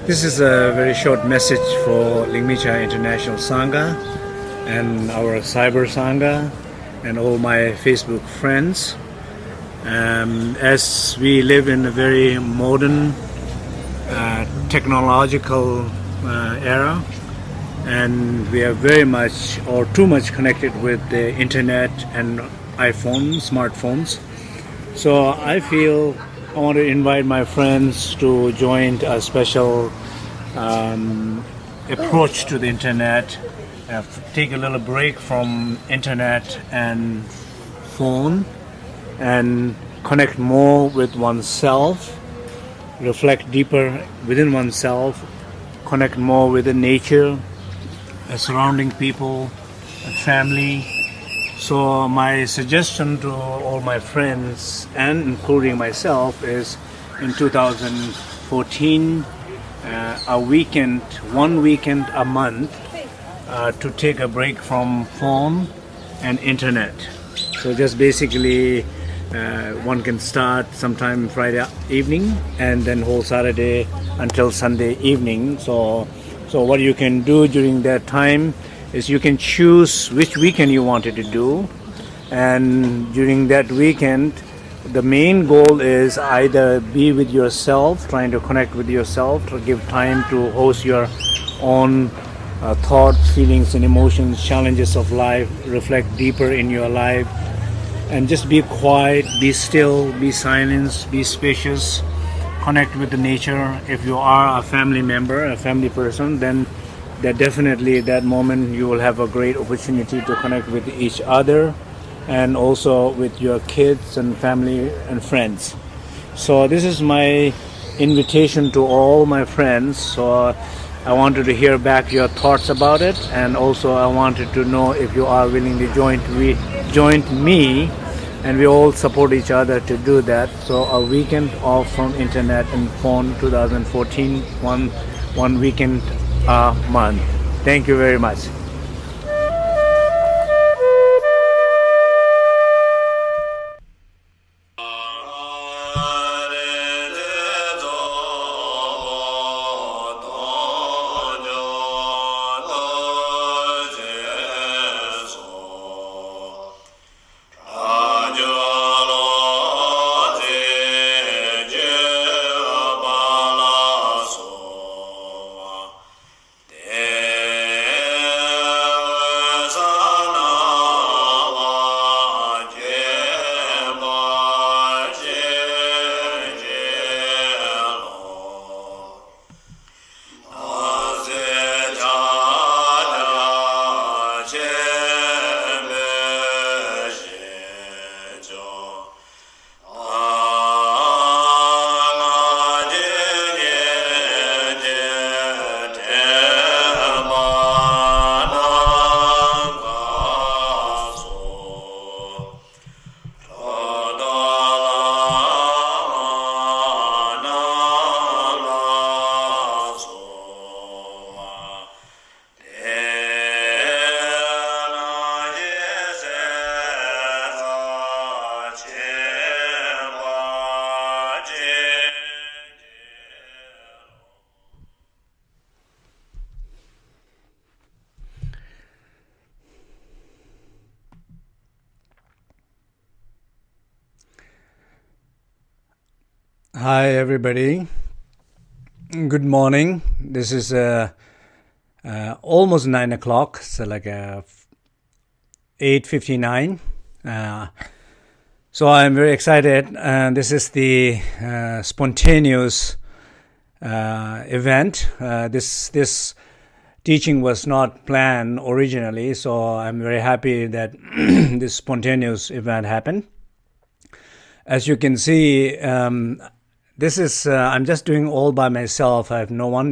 This is a very short message for Lomita International Sangha and our Cyber Sangha and all my Facebook friends. As we live in a very modern technological era, and we are very much or too much connected with the internet and iPhones, smartphones. So I feel I want to invite my friends to join a special approach to the internet, take a little break from internet and phone and connect more with oneself, reflect deeper within oneself, connect more with the nature, surrounding people, family. So my suggestion to all my friends and including myself is in 2014 one weekend a month to take a break from phone and internet. So just basically one can start sometime Friday evening and then whole Saturday until Sunday evening. So what you can do during that time is you can choose which weekend you wanted to do, and during that weekend the main goal is either be with yourself, trying to connect with yourself, to give time to host your own thoughts, feelings and emotions, challenges of life, reflect deeper in your life, and just be quiet, be still, be silent, be spacious, connect with the nature. If you are a family member, a family person, then that definitely that moment you will have a great opportunity to connect with each other and also with your kids and family and friends. So this is my invitation to all my friends. So I wanted to hear back your thoughts about it, and also I wanted to know if you are willing to join me, and we all support each other to do that. So a weekend off from internet and phone 2014, one weekend a month. Thank you very much. Hi everybody, good morning. This is almost 9 o'clock, so like 8:59. So I'm very excited. This is the spontaneous event. This teaching was not planned originally, so I'm very happy that this spontaneous event happened. As you can see, this is I'm just doing all by myself. I have no one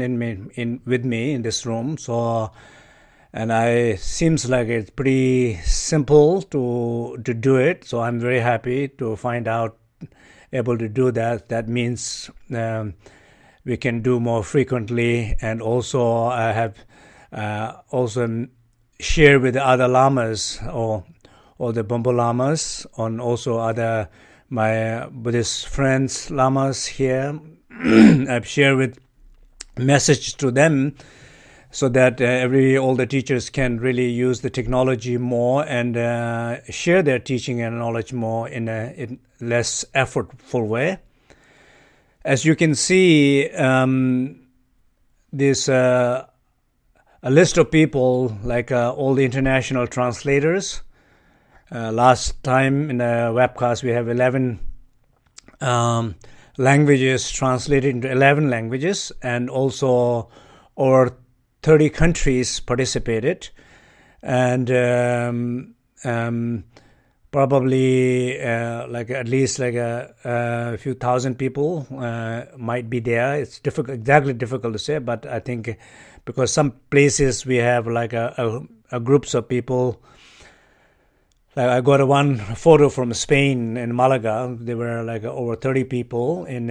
with me in this room. So, and seems like it's pretty simple to do it. So I'm very happy to find out able to do that. That means we can do more frequently, and also I have also share with the other lamas or the Bumbo lamas, and also other my Buddhist friends, lamas here. I've shared with message to them, so that all the teachers can really use the technology more and share their teaching and knowledge more in a less effortful way. As you can see, this a list of people, like all the international translators. Last time in the webcast, we have 11 languages translated into 11 languages, and also over 30 countries participated, and probably like at least like a few thousand people might be there. It's difficult to say, but I think because some places we have like a groups of people. Like I got one photo from Spain in Malaga. There were like over 30 people in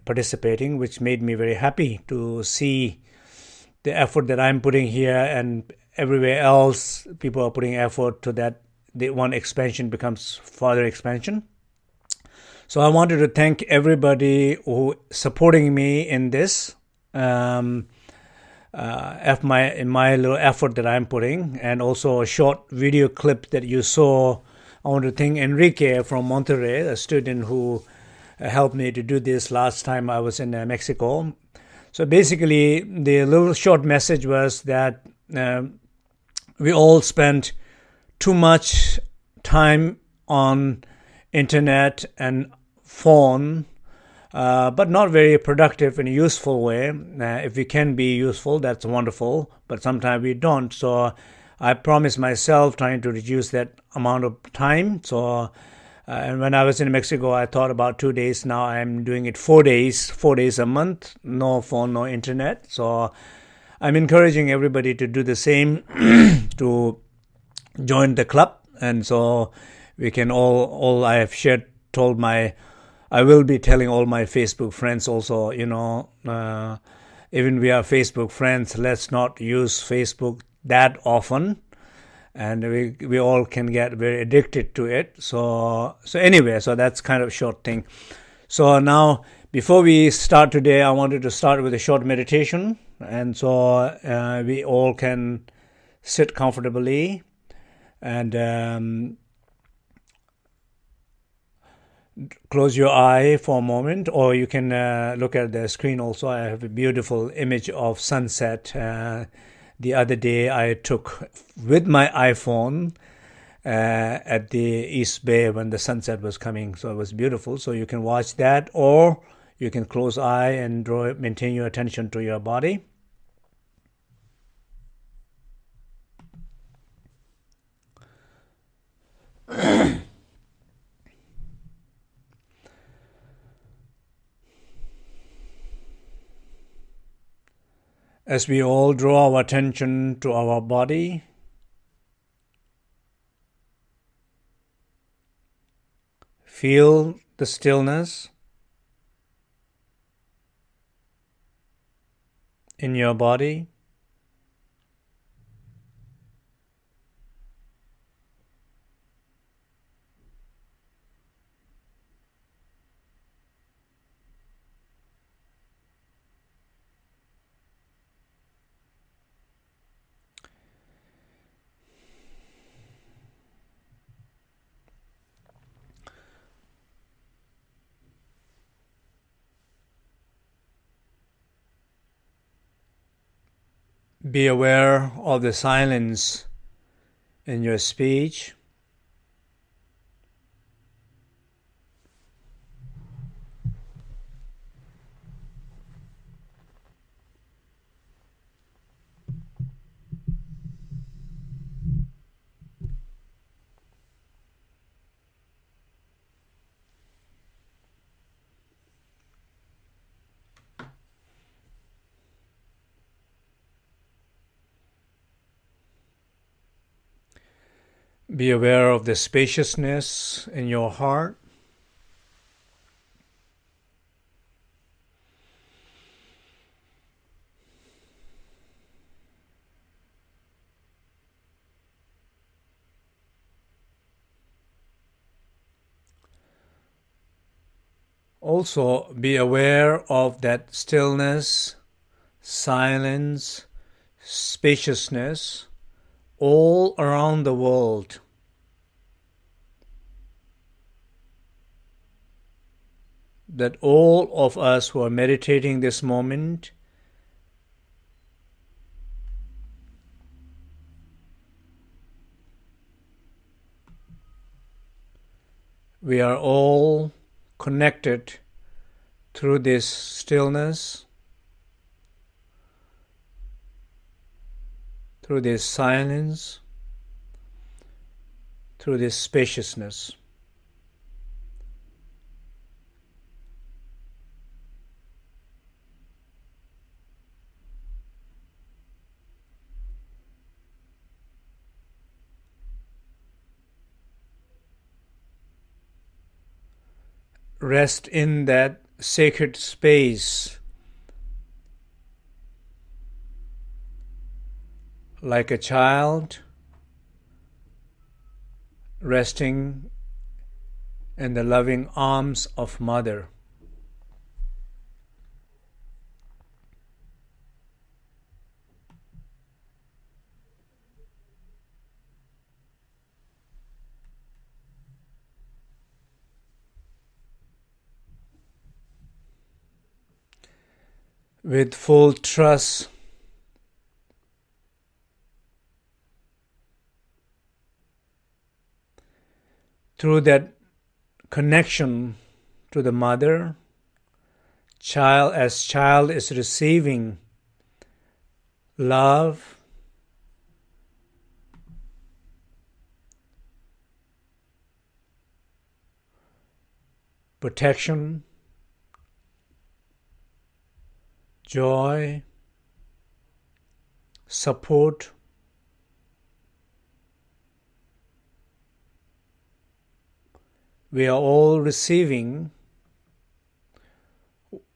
participating, which made me very happy to see the effort that I'm putting here, and everywhere else people are putting effort to that the one expansion becomes further expansion. So I wanted to thank everybody who supporting me in this in my little effort that I'm putting, and also a short video clip that you saw. I want to thank Enrique from Monterrey, a student who helped me to do this last time I was in Mexico. So basically, the little short message was that we all spent too much time on internet and phone, but not very productive in a useful way. If we can be useful, that's wonderful, but sometimes we don't. So I promised myself trying to reduce that amount of time. So and when I was in Mexico, I thought about 2 days. Now I'm doing it 4 days a month, no phone, no internet. So I'm encouraging everybody to do the same, to join the club. And so we can all I have shared, I will be telling all my Facebook friends also, even we are Facebook friends, let's not use Facebook that often. And we all can get very addicted to it. So anyway, so that's kind of a short thing. So now, before we start today, I wanted to start with a short meditation. And so we all can sit comfortably and close your eye for a moment, or you can look at the screen also. I have a beautiful image of sunset. The other day I took with my iPhone at the East Bay when the sunset was coming. So it was beautiful. So you can watch that, or you can close eye and maintain your attention to your body. As we all draw our attention to our body, feel the stillness in your body. Be aware of the silence in your speech. Be aware of the spaciousness in your heart. Also, be aware of that stillness silence, spaciousness all around the world. That all of us who are meditating this moment we are all connected through this stillness, through this silence, through this spaciousness. Rest in that sacred space like a child resting in the loving arms of Mother. With full trust through that connection to the Mother, child is receiving love, protection, joy, support, we are all receiving,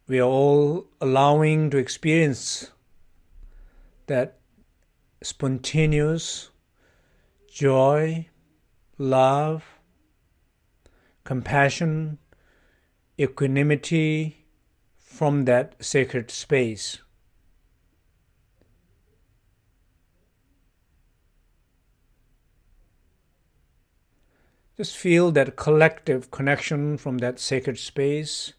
we are all allowing to experience that spontaneous joy, love, compassion, equanimity from that sacred space. Just feel that collective connection from that sacred space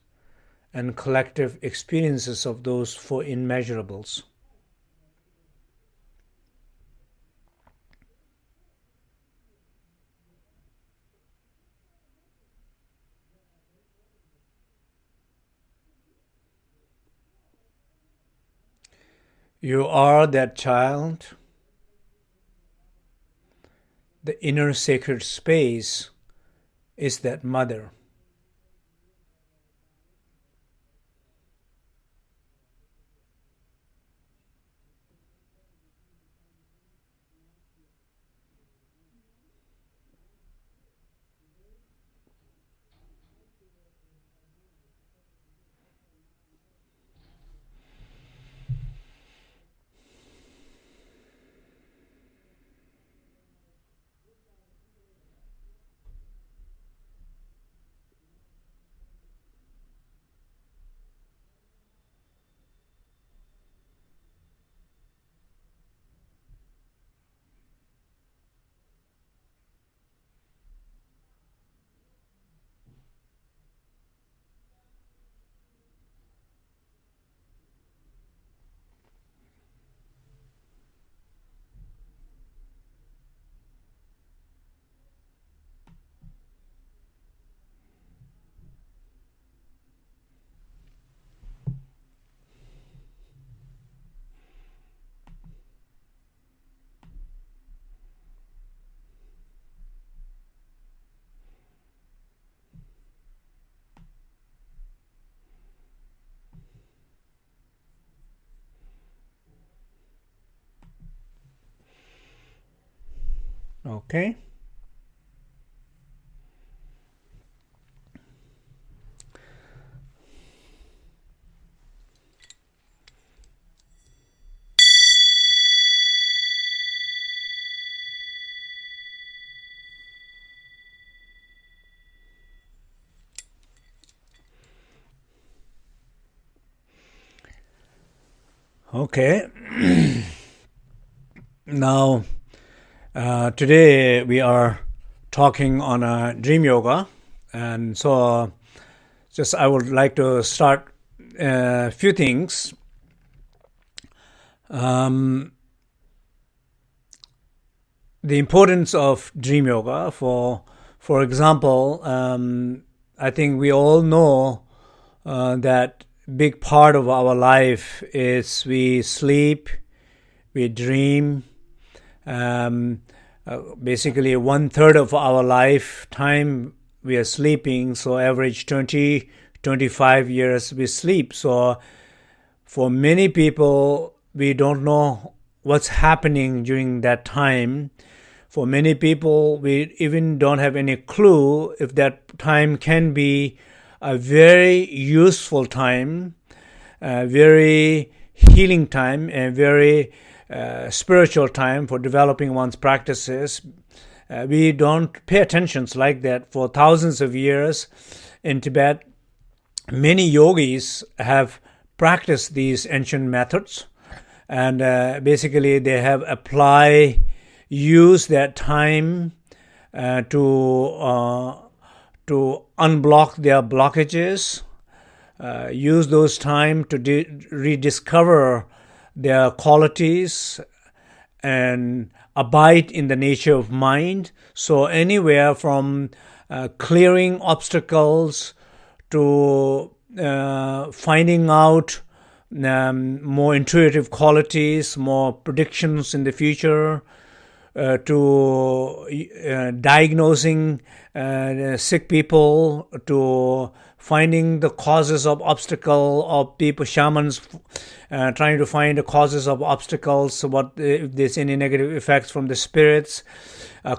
and collective experiences of those four immeasurables. You are that child. The inner sacred space is that Mother. Okay. Okay. Now, today we are talking on a dream yoga, and so just I would like to start a few things. The importance of dream yoga. For example, I think we all know that big part of our life is we sleep, we dream. Basically, 1/3 of our lifetime we are sleeping. So average 20-25 years we sleep. So for many people, we don't know what's happening during that time. For many people, we even don't have any clue if that time can be a very useful time, a very healing time, and very spiritual time for developing one's practices. We don't pay attention like that. For thousands of years in Tibet, many yogis have practiced these ancient methods, and basically they have used that time to unblock their blockages, use those time to rediscover their qualities and abide in the nature of mind. So anywhere from clearing obstacles to finding out more intuitive qualities, more predictions in the future, to diagnosing sick people, to finding the causes of obstacle of people, shamans trying to find the causes of obstacles, what if there's any negative effects from the spirits,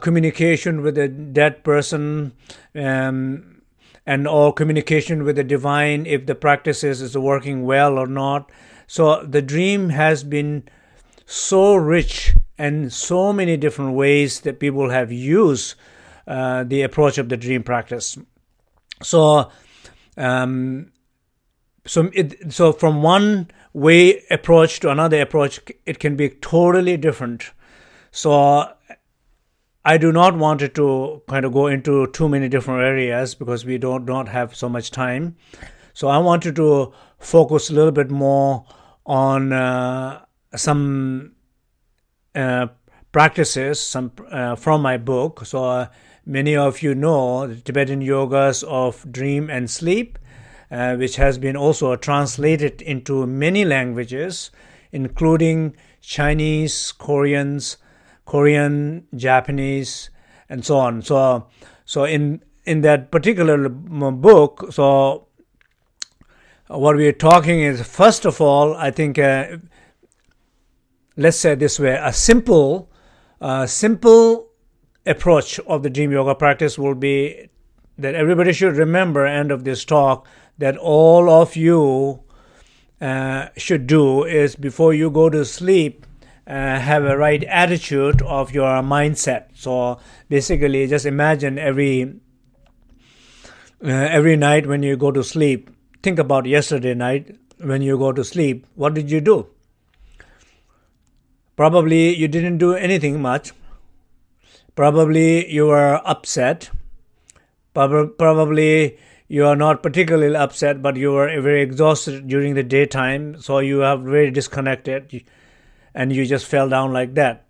communication with a dead person, and or communication with the divine, if the practices is working well or not. So the dream has been so rich and so many different ways that people have used the approach of the dream practice. So from one way approach to another approach, it can be totally different. So I do not want to kind of go into too many different areas because we don't not have so much time. So I wanted to focus a little bit more on some practices from my book. So many of you know the Tibetan yogas of dream and sleep, which has been also translated into many languages, including Chinese, Korean, Japanese, and so on. So in that particular book, so what we're talking is, first of all, I think, let's say this way, a simple approach of the dream yoga practice will be that everybody should remember, end of this talk, that all of you should do is, before you go to sleep, have a right attitude of your mindset. So basically, just imagine every night when you go to sleep, think about yesterday night when you go to sleep. What did you do? Probably you didn't do anything much. Probably you were upset. Probably you are not particularly upset, but you were very exhausted during the daytime, so you are very disconnected, and you just fell down like that.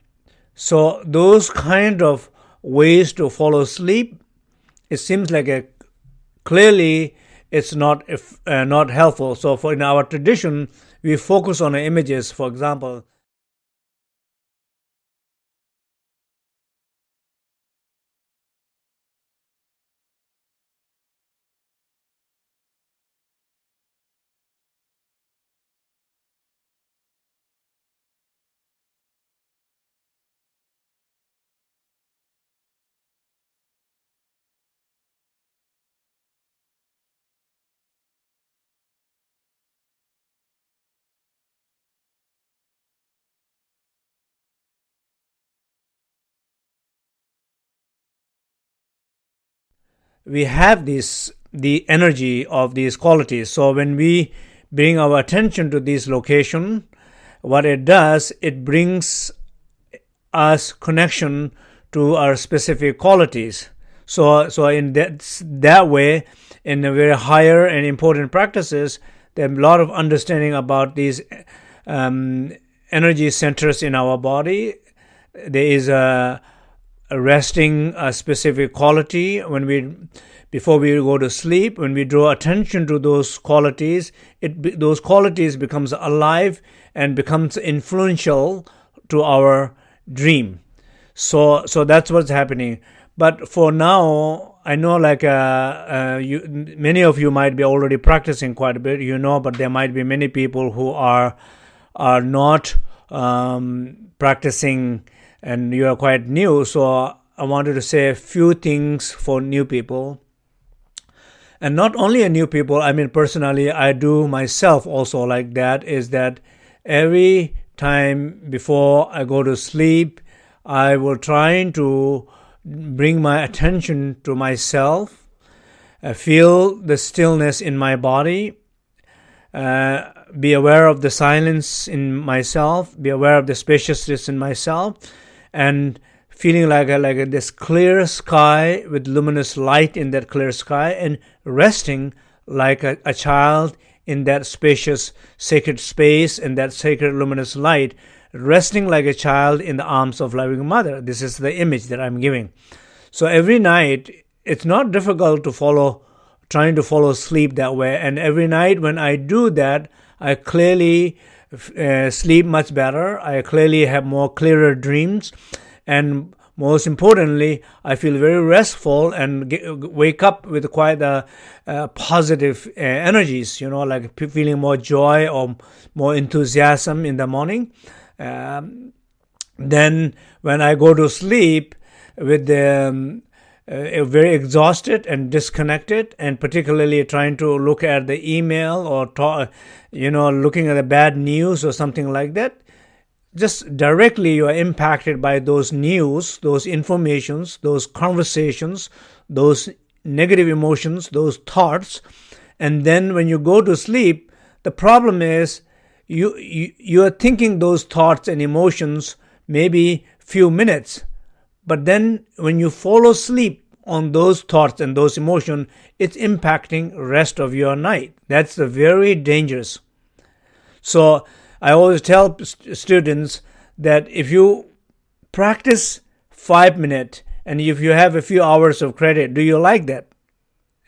So those kind of ways to follow sleep, it seems like clearly it's not helpful. So in our tradition, we focus on the images. For example, we have the energy of these qualities. So when we bring our attention to this location, what it does, it brings us connection to our specific qualities. So in that way, in the very higher and important practices, there's a lot of understanding about these energy centers in our body. There is a resting a specific quality before we go to sleep. When we draw attention to those qualities, those qualities becomes alive and becomes influential to our dream. So that's what's happening. But for now, I know many of you might be already practicing quite a bit, but there might be many people who are not practicing, and you are quite new. So I wanted to say a few things for new people. And not only a new people, I mean, personally, I do myself also like that, is that every time before I go to sleep, I will try to bring my attention to myself, feel the stillness in my body, be aware of the silence in myself, be aware of the spaciousness in myself, and feeling like this clear sky with luminous light in that clear sky, and resting like a child in that spacious sacred space and that sacred luminous light, resting like a child in the arms of loving mother. This is the image that I'm giving. So every night, it's not difficult to trying to follow sleep that way. And every night when I do that, I clearly sleep much better. I clearly have more clearer dreams. And most importantly, I feel very restful and wake up with quite positive energies, like feeling more joy or more enthusiasm in the morning. Then when I go to sleep with very exhausted and disconnected, and particularly trying to look at the email or looking at the bad news or something like that, just directly you are impacted by those news, those informations, those conversations, those negative emotions, those thoughts. And then when you go to sleep, the problem is you are thinking those thoughts and emotions maybe few minutes, but then when you fall asleep on those thoughts and those emotions, it's impacting rest of your night. That's very dangerous. So I always tell students that if you practice 5 minutes and if you have a few hours of credit, do you like that?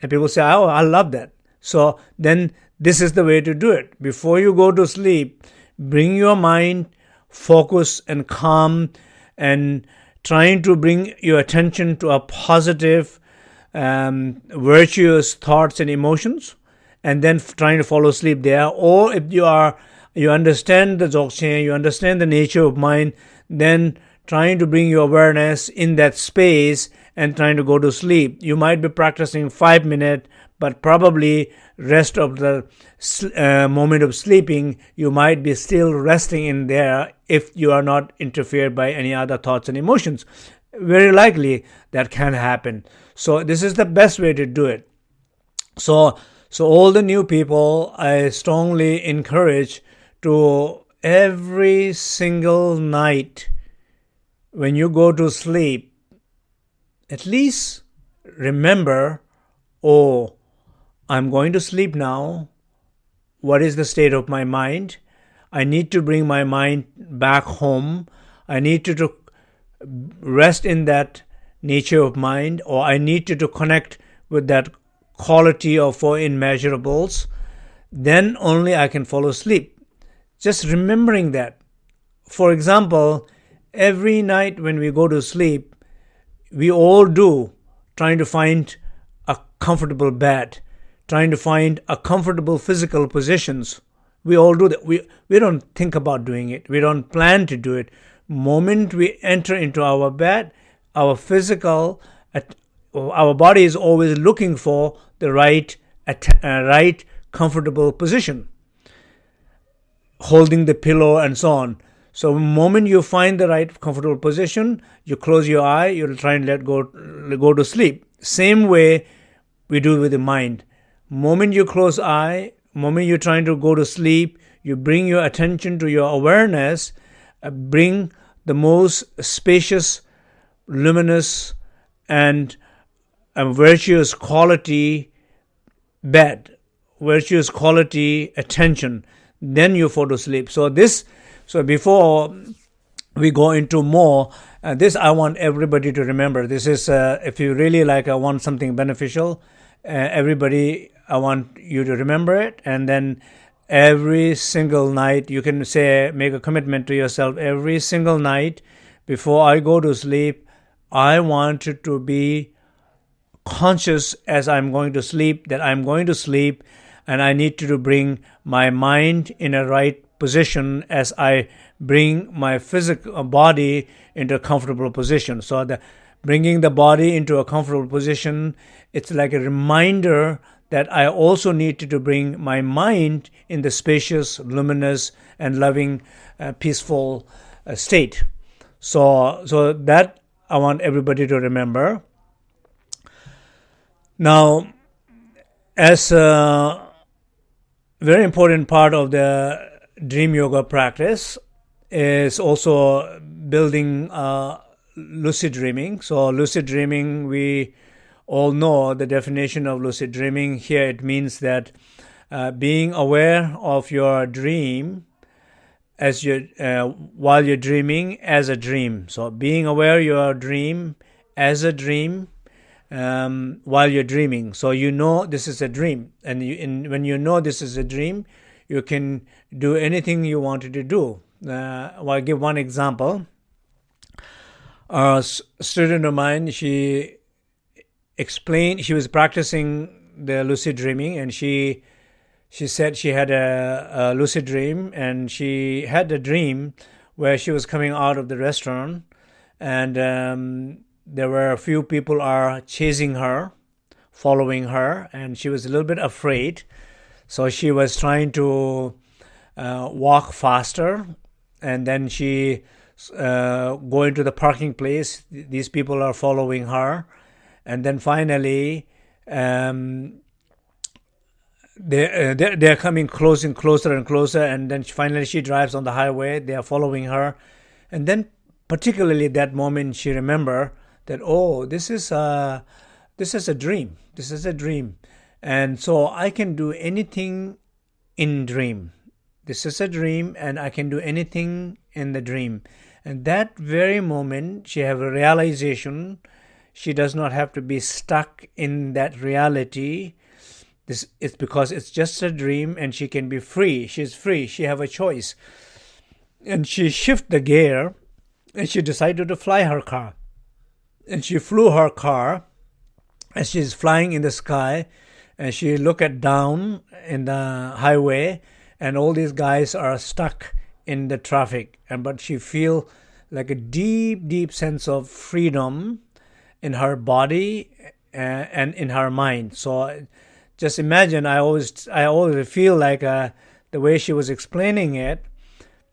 And people say, oh, I love that. So then this is the way to do it. Before you go to sleep, bring your mind focus and calm, and trying to bring your attention to a positive, virtuous thoughts and emotions, and then trying to follow sleep there. Or if you understand the Dzogchen, you understand the nature of mind, then trying to bring your awareness in that space and trying to go to sleep. You might be practicing 5 minutes, but probably rest of the moment of sleeping, you might be still resting in there if you are not interfered by any other thoughts and emotions. Very likely that can happen. So this is the best way to do it. So all the new people, I strongly encourage to every single night when you go to sleep, at least remember, oh, I'm going to sleep now. What is the state of my mind? I need to bring my mind back home. I need to rest in that nature of mind, or I need to connect with that quality of four immeasurables. Then only I can follow sleep. Just remembering that. For example, every night when we go to sleep, we all do, trying to find a comfortable bed, trying to find a comfortable physical positions. We all do that. We don't think about doing it. We don't plan to do it. Moment we enter into our bed, our body is always looking for the right comfortable position, holding the pillow and so on. So the moment you find the right comfortable position, you close your eye, you'll try and let go to sleep. Same way we do with the mind. Moment you close eye, moment you're trying to go to sleep, you bring your attention to your awareness, bring the most spacious, luminous, and virtuous quality bed, virtuous quality attention. Then you fall to sleep. So before we go into more, this I want everybody to remember. This is, if you really want something beneficial, everybody, I want you to remember it. And then every single night, you can make a commitment to yourself. Every single night, before I go to sleep, I want it to be conscious as I'm going to sleep, that I'm going to sleep, and I need to bring my mind in a right position as I bring my physical body into a comfortable position. So bringing the body into a comfortable position, it's like a reminder that I also need to bring my mind in the spacious, luminous, and loving, peaceful state. So that I want everybody to remember. Now, as a very important part of the dream yoga practice is also building lucid dreaming. So lucid dreaming, we all know the definition of lucid dreaming. Here it means that being aware of your dream as while you're dreaming as a dream. So being aware your dream as a dream while you're dreaming. So you know this is a dream, and when you know this is a dream, you can do anything you wanted to do. I'll give one example. A student of mine, she explained, she was practicing the lucid dreaming, and she said she had a lucid dream, and she had a dream where she was coming out of the restaurant, and there were a few people are chasing her, following her, and she was a little bit afraid. So she was trying to walk faster, and then she go into the parking place. These people are following her, and then finally they're coming closer and closer, and then finally she drives on the highway. They are following her, and then particularly that moment she remember that, oh, this is a dream. This is a dream. And so I can do anything in dream. This is a dream, and I can do anything in the dream. And that very moment, she have a realization. She does not have to be stuck in that reality. It's because it's just a dream, and she can be free. She's free. She have a choice. And she shift the gear, and she decided to fly her car. And she flew her car, and she's flying in the sky, and she look down in the highway, and all these guys are stuck in the traffic. But she feel like a deep sense of freedom in her body and in her mind. So just imagine, I always feel like the way she was explaining it,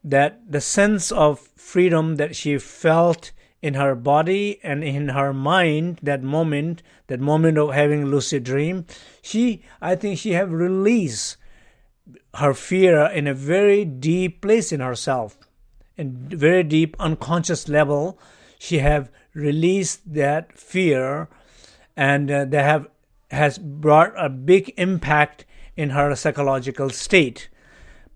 that the sense of freedom that she felt in her body and in her mind, that moment of having a lucid dream, I think she have released her fear in a very deep place in herself, in very deep unconscious level. She have released that fear, and that has brought a big impact in her psychological state.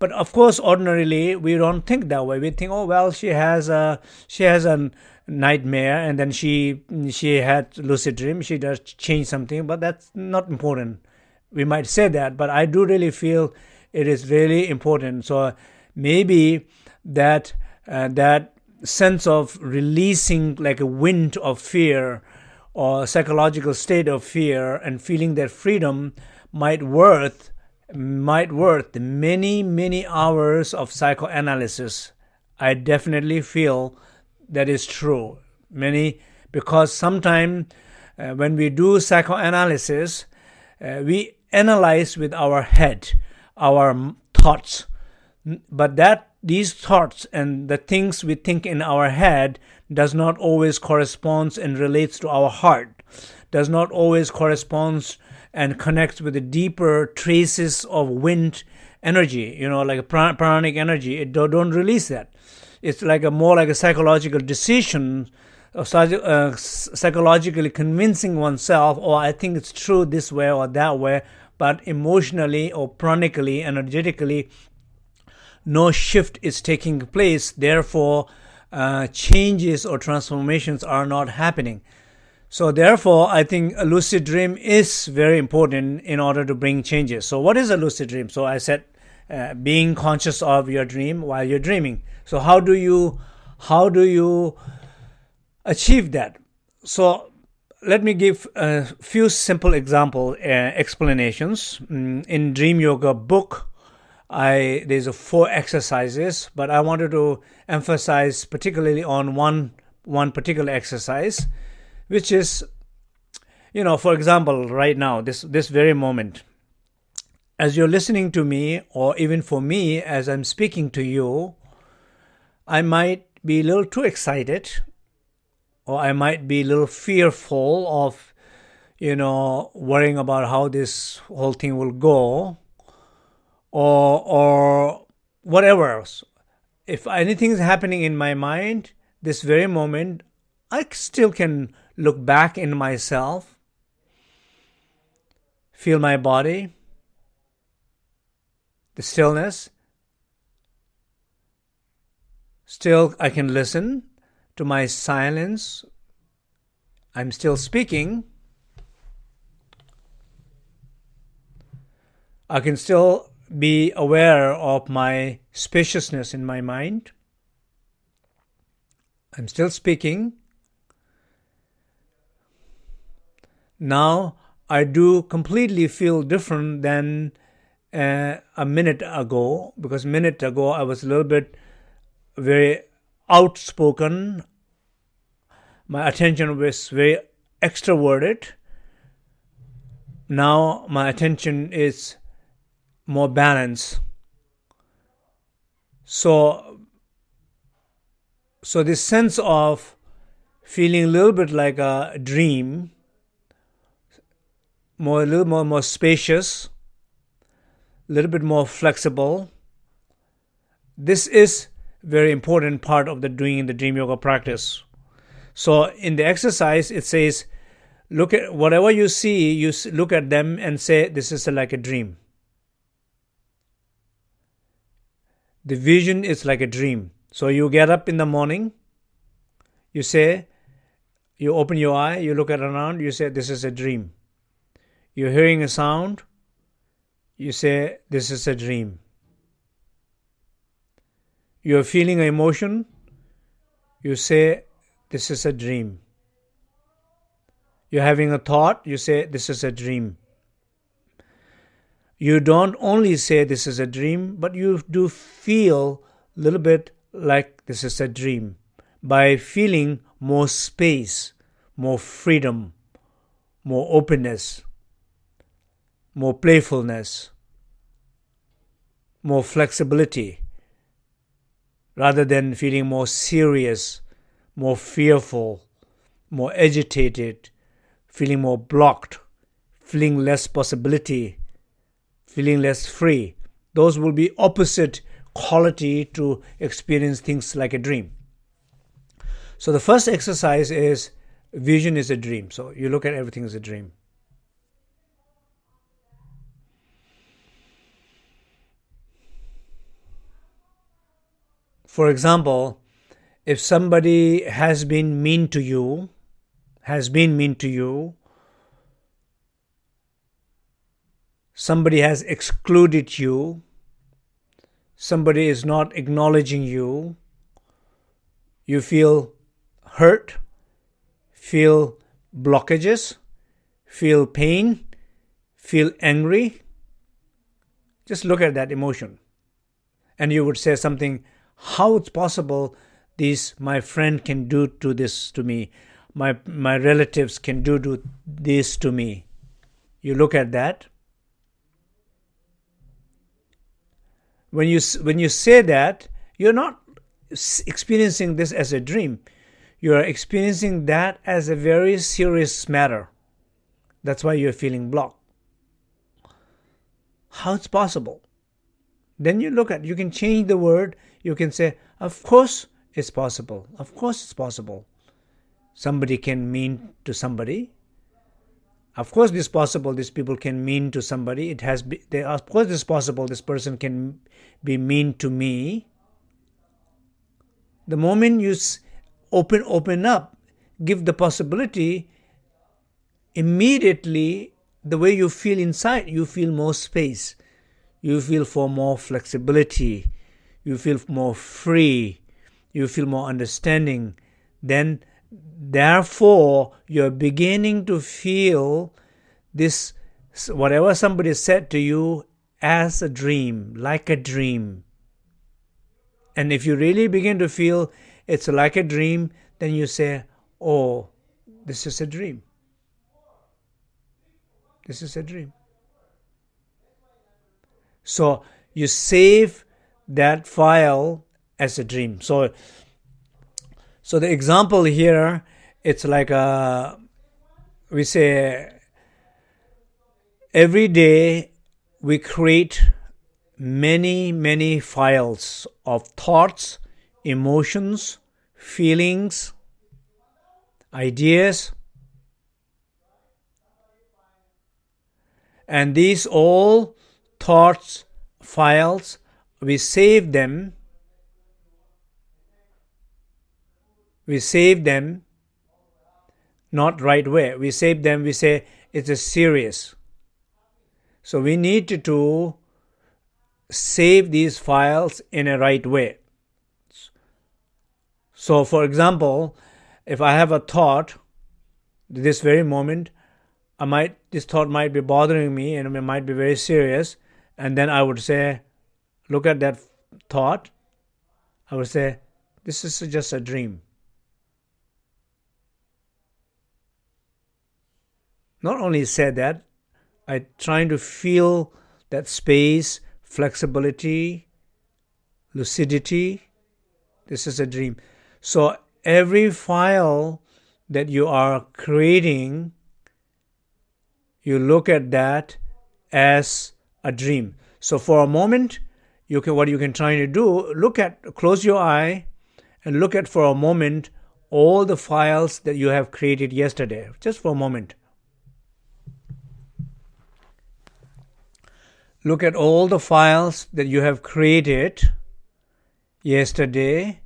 But of course, ordinarily we don't think that way. We think, oh well, she has a nightmare, and then she had lucid dream. She does change something, but that's not important. We might say that, but I do really feel it is really important. So maybe that sense of releasing like a wind of fear or psychological state of fear and feeling that freedom might worth many hours of psychoanalysis. I definitely feel that is true. Because sometimes when we do psychoanalysis, we analyze with our head, our thoughts, but these thoughts and the things we think in our head does not always correspond and relates to our heart, does not always correspond and connects with the deeper traces of wind energy, like a pranic energy. It don't release that. It's like more like a psychological decision, psychologically convincing oneself, I think it's true this way or that way, but emotionally or pranically, energetically, no shift is taking place. Therefore, changes or transformations are not happening. So therefore, I think a lucid dream is very important in order to bring changes. So what is a lucid dream? So I said, being conscious of your dream while you're dreaming. So how do you achieve that? So let me give a few simple explanations. In Dream Yoga book, there's 4 exercises, but I wanted to emphasize particularly on one particular exercise, which is, for example, right now, this very moment, as you're listening to me, or even for me, as I'm speaking to you, I might be a little too excited, or I might be a little fearful of, worrying about how this whole thing will go, or whatever else. If anything is happening in my mind, this very moment, I still can look back in myself, feel my body, the stillness. Still, I can listen to my silence. I'm still speaking. I can still be aware of my spaciousness in my mind. I'm still speaking. Now, I do completely feel different than a minute ago, because a minute ago I was a little bit very outspoken. My attention was very extroverted. Now my attention is more balanced. So this sense of feeling a little bit like a dream, a little more spacious, a little bit more flexible. This is very important part of doing the dream yoga practice. So in the exercise, it says, look at whatever you see, you look at them and say, this is like a dream. The vision is like a dream. So you get up in the morning, you open your eye, you look around, you say, this is a dream. You're hearing a sound, you say, this is a dream. You're feeling an emotion, you say, this is a dream. You're having a thought, you say, this is a dream. You don't only say this is a dream, but you do feel a little bit like this is a dream by feeling more space, more freedom, more openness, more playfulness, more flexibility, rather than feeling more serious, more fearful, more agitated, feeling more blocked, feeling less possibility, feeling less free. Those will be opposite quality to experience things like a dream. So the first exercise is vision is a dream. So you look at everything as a dream. For example, if somebody has been mean to you, somebody has excluded you, somebody is not acknowledging you, you feel hurt, feel blockages, feel pain, feel angry, just look at that emotion. And you would say something, how it's possible my friend can do this to me, my relatives can do this to me. You look at that. When you say that, you're not experiencing this as a dream. You are experiencing that as a very serious matter. That's why you're feeling blocked. How it's possible? Then you can change the word. You can say, of course it's possible. Of course it's possible. Somebody can mean to somebody. Of course it's possible this people can mean to somebody. Of course it's possible this person can be mean to me. The moment you open up, give the possibility, immediately the way you feel inside, you feel more space. You feel for more flexibility. You feel more free. You feel more understanding. Then, therefore, you're beginning to feel this, whatever somebody said to you, as a dream, like a dream. And if you really begin to feel it's like a dream, then you say, oh, this is a dream. This is a dream. So you save that file as a dream. So the example here, it's like we say, every day we create many files of thoughts, emotions, feelings, ideas. And these all thoughts, files, we save them. We save them not right way. We save them, we say it's a series. So we need to save these files in a right way. So for example, if I have a thought, this very moment, this thought might be bothering me and it might be very serious, and then I would say, look at that thought, I would say, this is just a dream. Not only say that, I trying to feel that space, flexibility, lucidity. This is a dream. So every file that you are creating, you look at that as a dream. So for a moment, what you can try to do, close your eye and look at for a moment all the files that you have created yesterday, just for a moment. Look at all the files that you have created yesterday,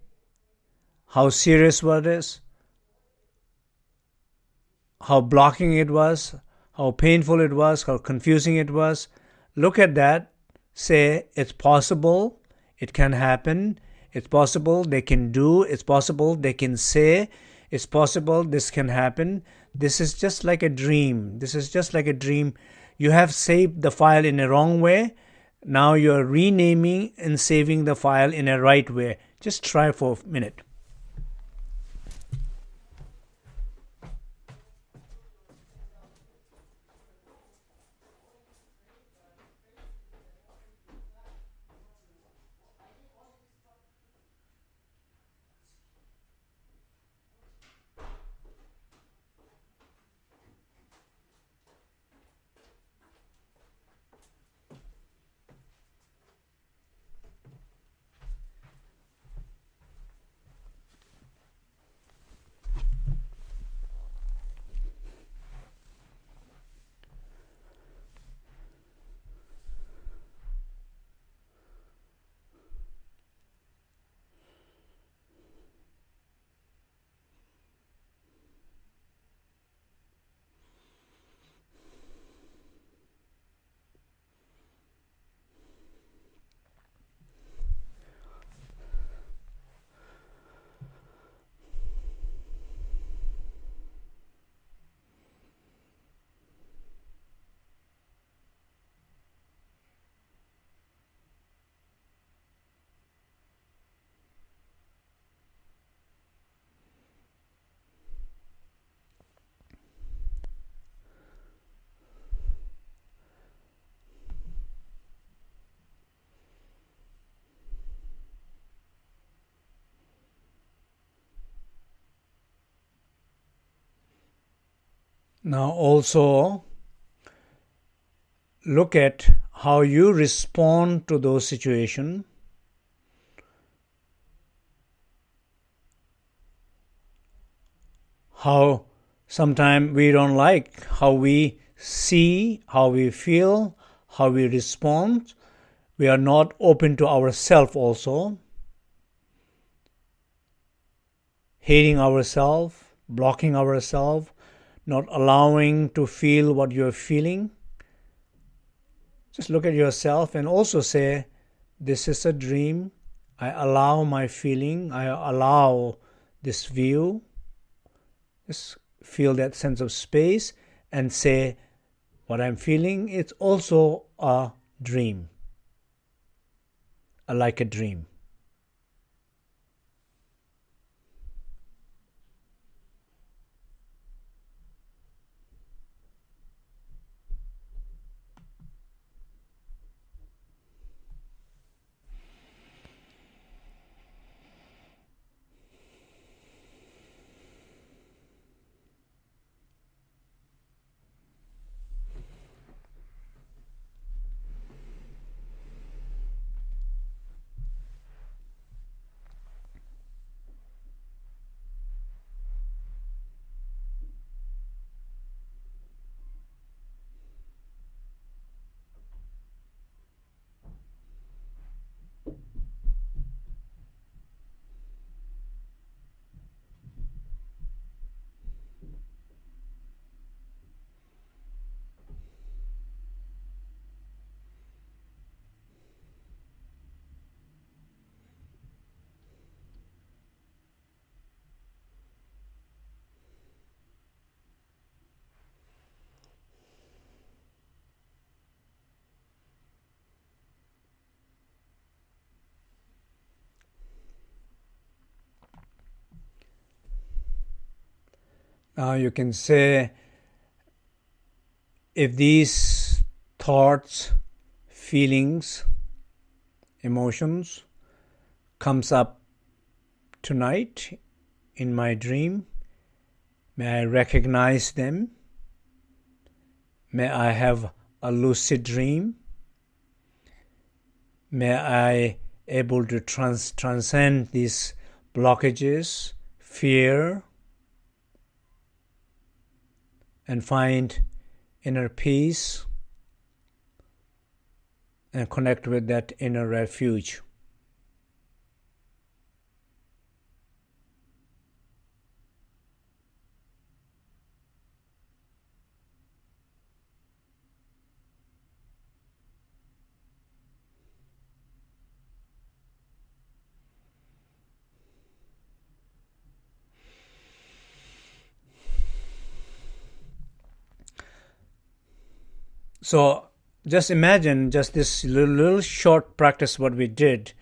how serious was it, how blocking it was, how painful it was, how confusing it was. Look at that, say, it's possible, it can happen, it's possible they can do, it's possible they can say, it's possible this can happen. This is just like a dream. This is just like a dream. You have saved the file in a wrong way. Now you're renaming and saving the file in a right way. Just try for a minute. Now also look at how you respond to those situations, how sometimes we don't like how we see, how we feel, how we respond. We are not open to ourselves also, hating ourselves, blocking ourselves, not allowing to feel what you're feeling. Just look at yourself and also say, this is a dream. I allow my feeling. I allow this view. Just feel that sense of space and say, what I'm feeling, it's also a dream. Like a dream. Now you can say, if these thoughts, feelings, emotions comes up tonight in my dream, may I recognize them. May I have a lucid dream. May I able to transcend these blockages, fear, and find inner peace and connect with that inner refuge. So just imagine just this little short practice what we did.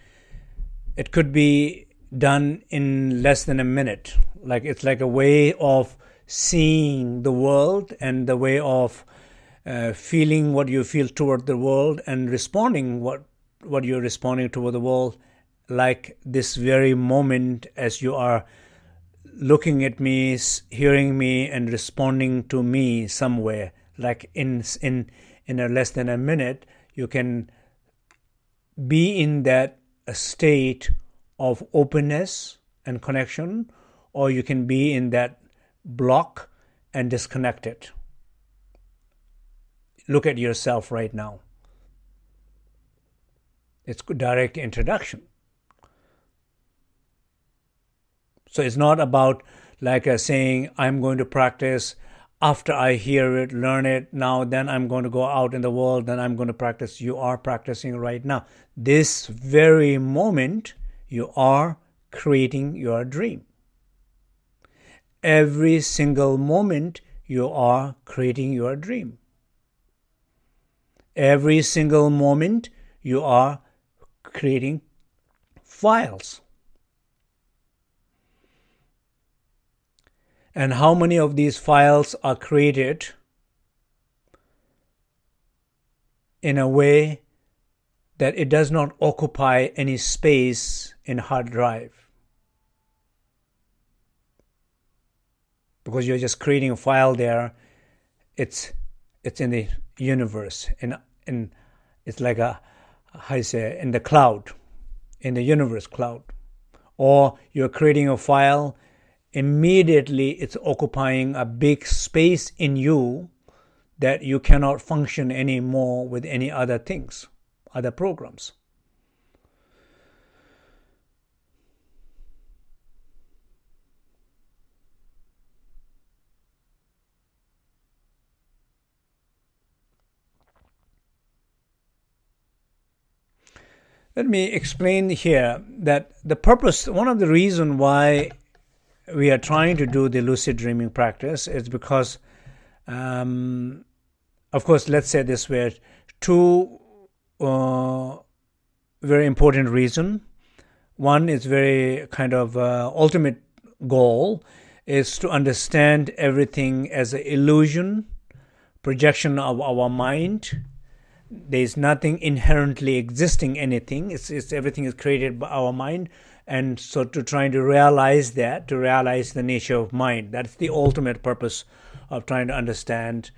It could be done in less than a minute. Like it's like a way of seeing the world and the way of feeling what you feel toward the world and responding what you're responding toward the world, like this very moment as you are looking at me, hearing me, and responding to me somewhere. Like in a less than a minute, you can be in that state of openness and connection, or you can be in that block and disconnected. Look at yourself right now. It's direct introduction. So it's not about like saying, I'm going to practice after I hear it, learn it, now then I'm going to go out in the world, then I'm going to practice. You are practicing right now. This very moment, you are creating your dream. Every single moment, you are creating your dream. Every single moment, you are creating files. And how many of these files are created in a way that it does not occupy any space in hard drive? Because you're just creating a file there, it's in the universe, and it's like a, how you say, in the cloud, in the universe cloud. Or you're creating a file, immediately it's occupying a big space in you that you cannot function anymore with any other things, other programs. Let me explain here that the purpose, one of the reasons why we are trying to do the lucid dreaming practice is because, of course, let's say this way, two very important reasons. One is very kind of ultimate goal is to understand everything as an illusion, projection of our mind. There is nothing inherently existing anything. It's everything is created by our mind. And so to trying to realize that, to realize the nature of mind, that's the ultimate purpose of trying to understand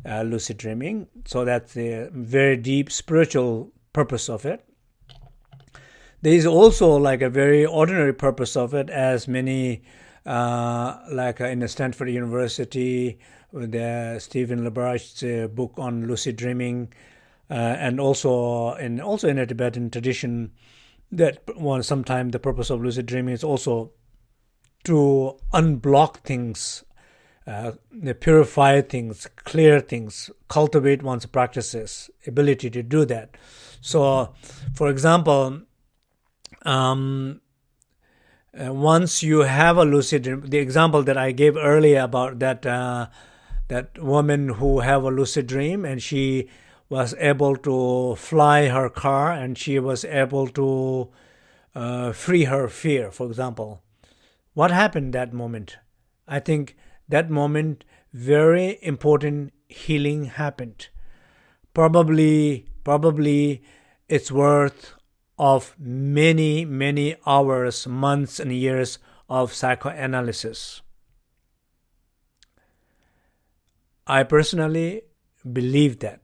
lucid dreaming. So that's the very deep spiritual purpose of it. There is also like a very ordinary purpose of it, as many like in the Stanford University, with Stephen LaBarge's book on lucid dreaming, and also in a Tibetan tradition, that sometimes the purpose of lucid dreaming is also to unblock things, purify things, clear things, cultivate one's practices, ability to do that. So, for example, once you have a lucid dream, the example that I gave earlier about that woman who have a lucid dream and she was able to fly her car and she was able to free her fear, for example. What happened that moment? I think that moment, very important healing happened. Probably it's worth of many, many hours, months and years of psychoanalysis. I personally believe that.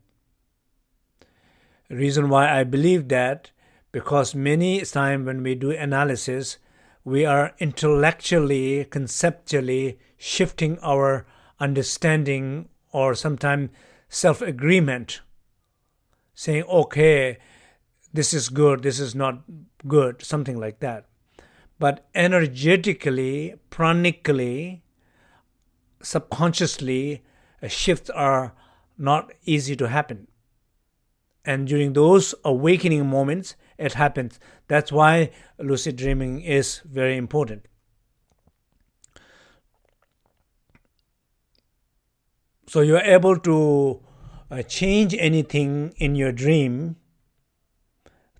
The reason why I believe that, because many times when we do analysis, we are intellectually, conceptually shifting our understanding or sometimes self-agreement, saying, okay, this is good, this is not good, something like that. But energetically, pranically, subconsciously, shifts are not easy to happen. And during those awakening moments, it happens. That's why lucid dreaming is very important. So you're able to change anything in your dream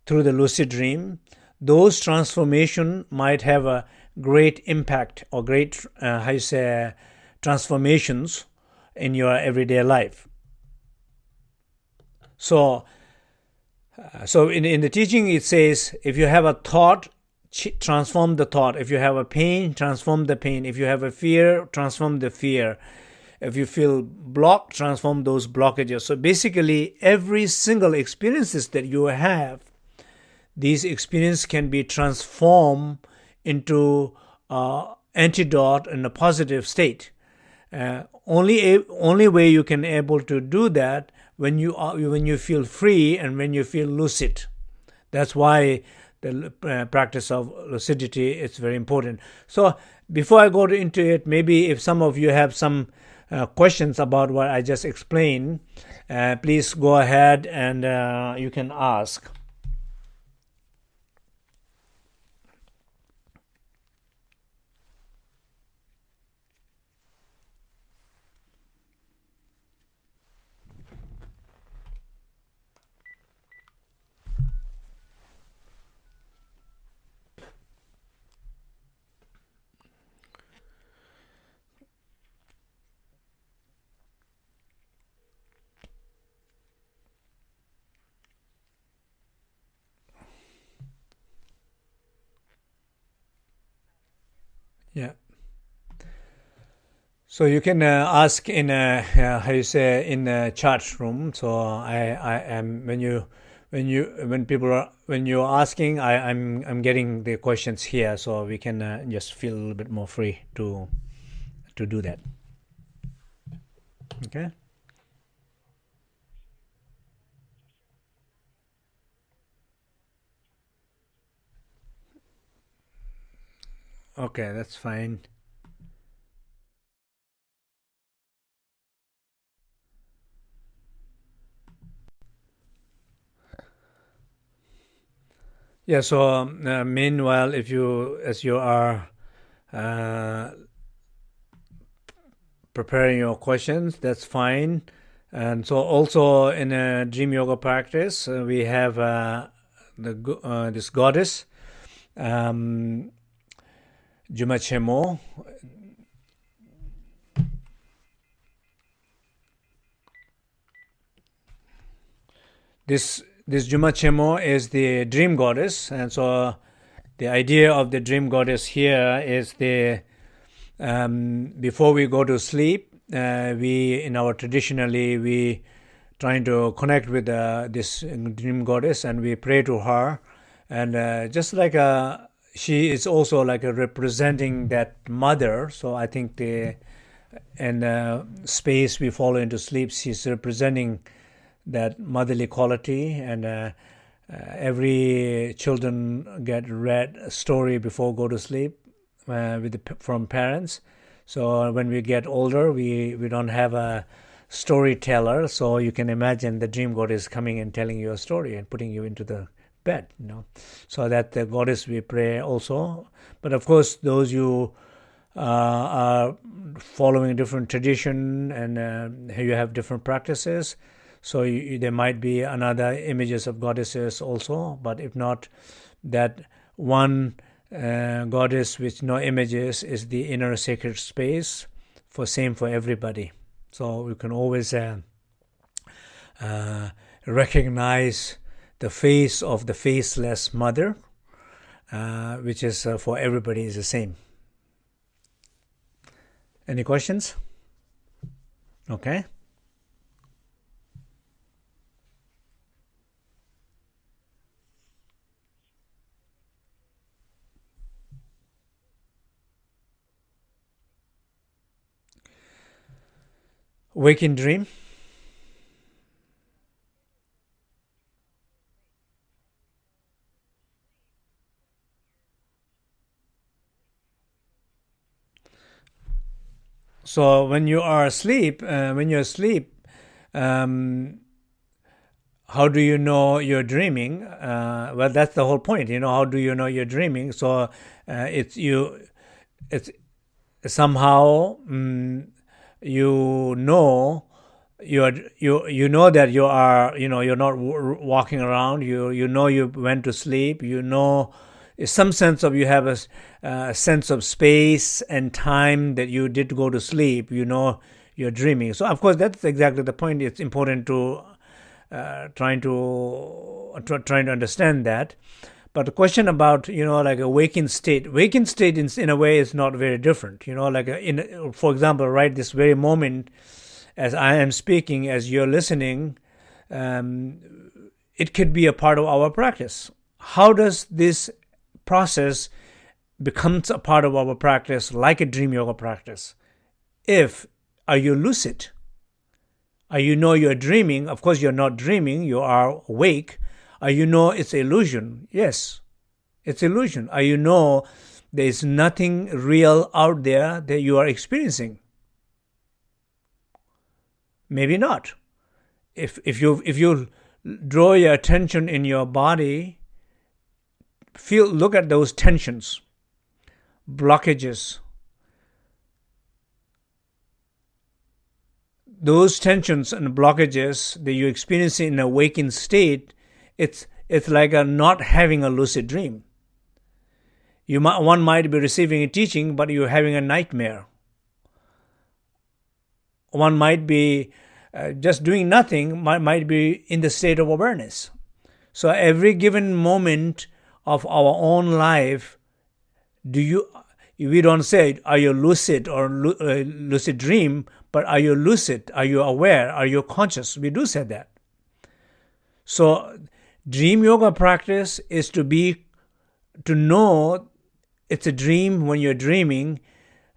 through the lucid dream. Those transformations might have a great impact or great, transformations in your everyday life. So in the teaching it says, if you have a thought, transform the thought. If you have a pain, transform the pain. If you have a fear, transform the fear. If you feel blocked, transform those blockages. So basically, every single experiences that you have, these experiences can be transformed into antidote in a positive state. Only way you can able to do that when you feel free and when you feel lucid. That's why the practice of lucidity is very important. So before I go into it, maybe if some of you have some questions about what I just explained, please go ahead and you can ask. Yeah. So you can ask in in the chat room. So I am when you when you're asking, I'm getting the questions here, so we can just feel a little bit more free to do that. Okay. Okay, that's fine. Yeah, so meanwhile, as you are preparing your questions, that's fine. And so also in a dream yoga practice, we have this goddess, Jumachemo. This Jumachemo is the dream goddess, and so the idea of the dream goddess here is before we go to sleep, in our traditionally we trying to connect with this dream goddess, and we pray to her, and just like she is also like representing that mother. So I think in the space we follow into sleep, she's representing that motherly quality, and every children get read a story before go to sleep from parents. So when we get older, we don't have a storyteller, so you can imagine the dream goddess coming and telling you a story and putting you into the bed, so that the goddess we pray also. But of course, those you are following a different tradition, and you have different practices, so there might be another images of goddesses also. But if not, that one goddess with no images is the inner sacred space, same for everybody. So we can always recognize the face of the faceless mother, which is for everybody is the same. Any questions? Okay. Waking dream. So when you are asleep, how do you know you're dreaming? Well, that's the whole point. How do you know you're dreaming? So it's somehow you know that you are you're not walking around. You know you went to sleep. Some sense of you have a sense of space and time that you did go to sleep. You're dreaming. So of course that's exactly the point. It's important to trying to understand that. But the question about like a waking state in a way is not very different. For example, right this very moment, as I am speaking, as you're listening, it could be a part of our practice. How does this process becomes a part of our practice, like a dream yoga practice? Are you lucid? You're dreaming? Of course, you're not dreaming. You are awake. It's illusion? Yes, it's illusion. There is nothing real out there that you are experiencing? Maybe not. If you draw your attention in your body, look at those tensions, blockages. Those tensions and blockages that you experience in a waking state, it's like not having a lucid dream. One might be receiving a teaching, but you're having a nightmare. One might be just doing nothing, might be in the state of awareness. So every given moment of our own life, we don't say, are you lucid or lucid dream, but are you lucid? Are you aware? Are you conscious? We do say that. So Dream yoga practice is to know it's a dream when you're dreaming.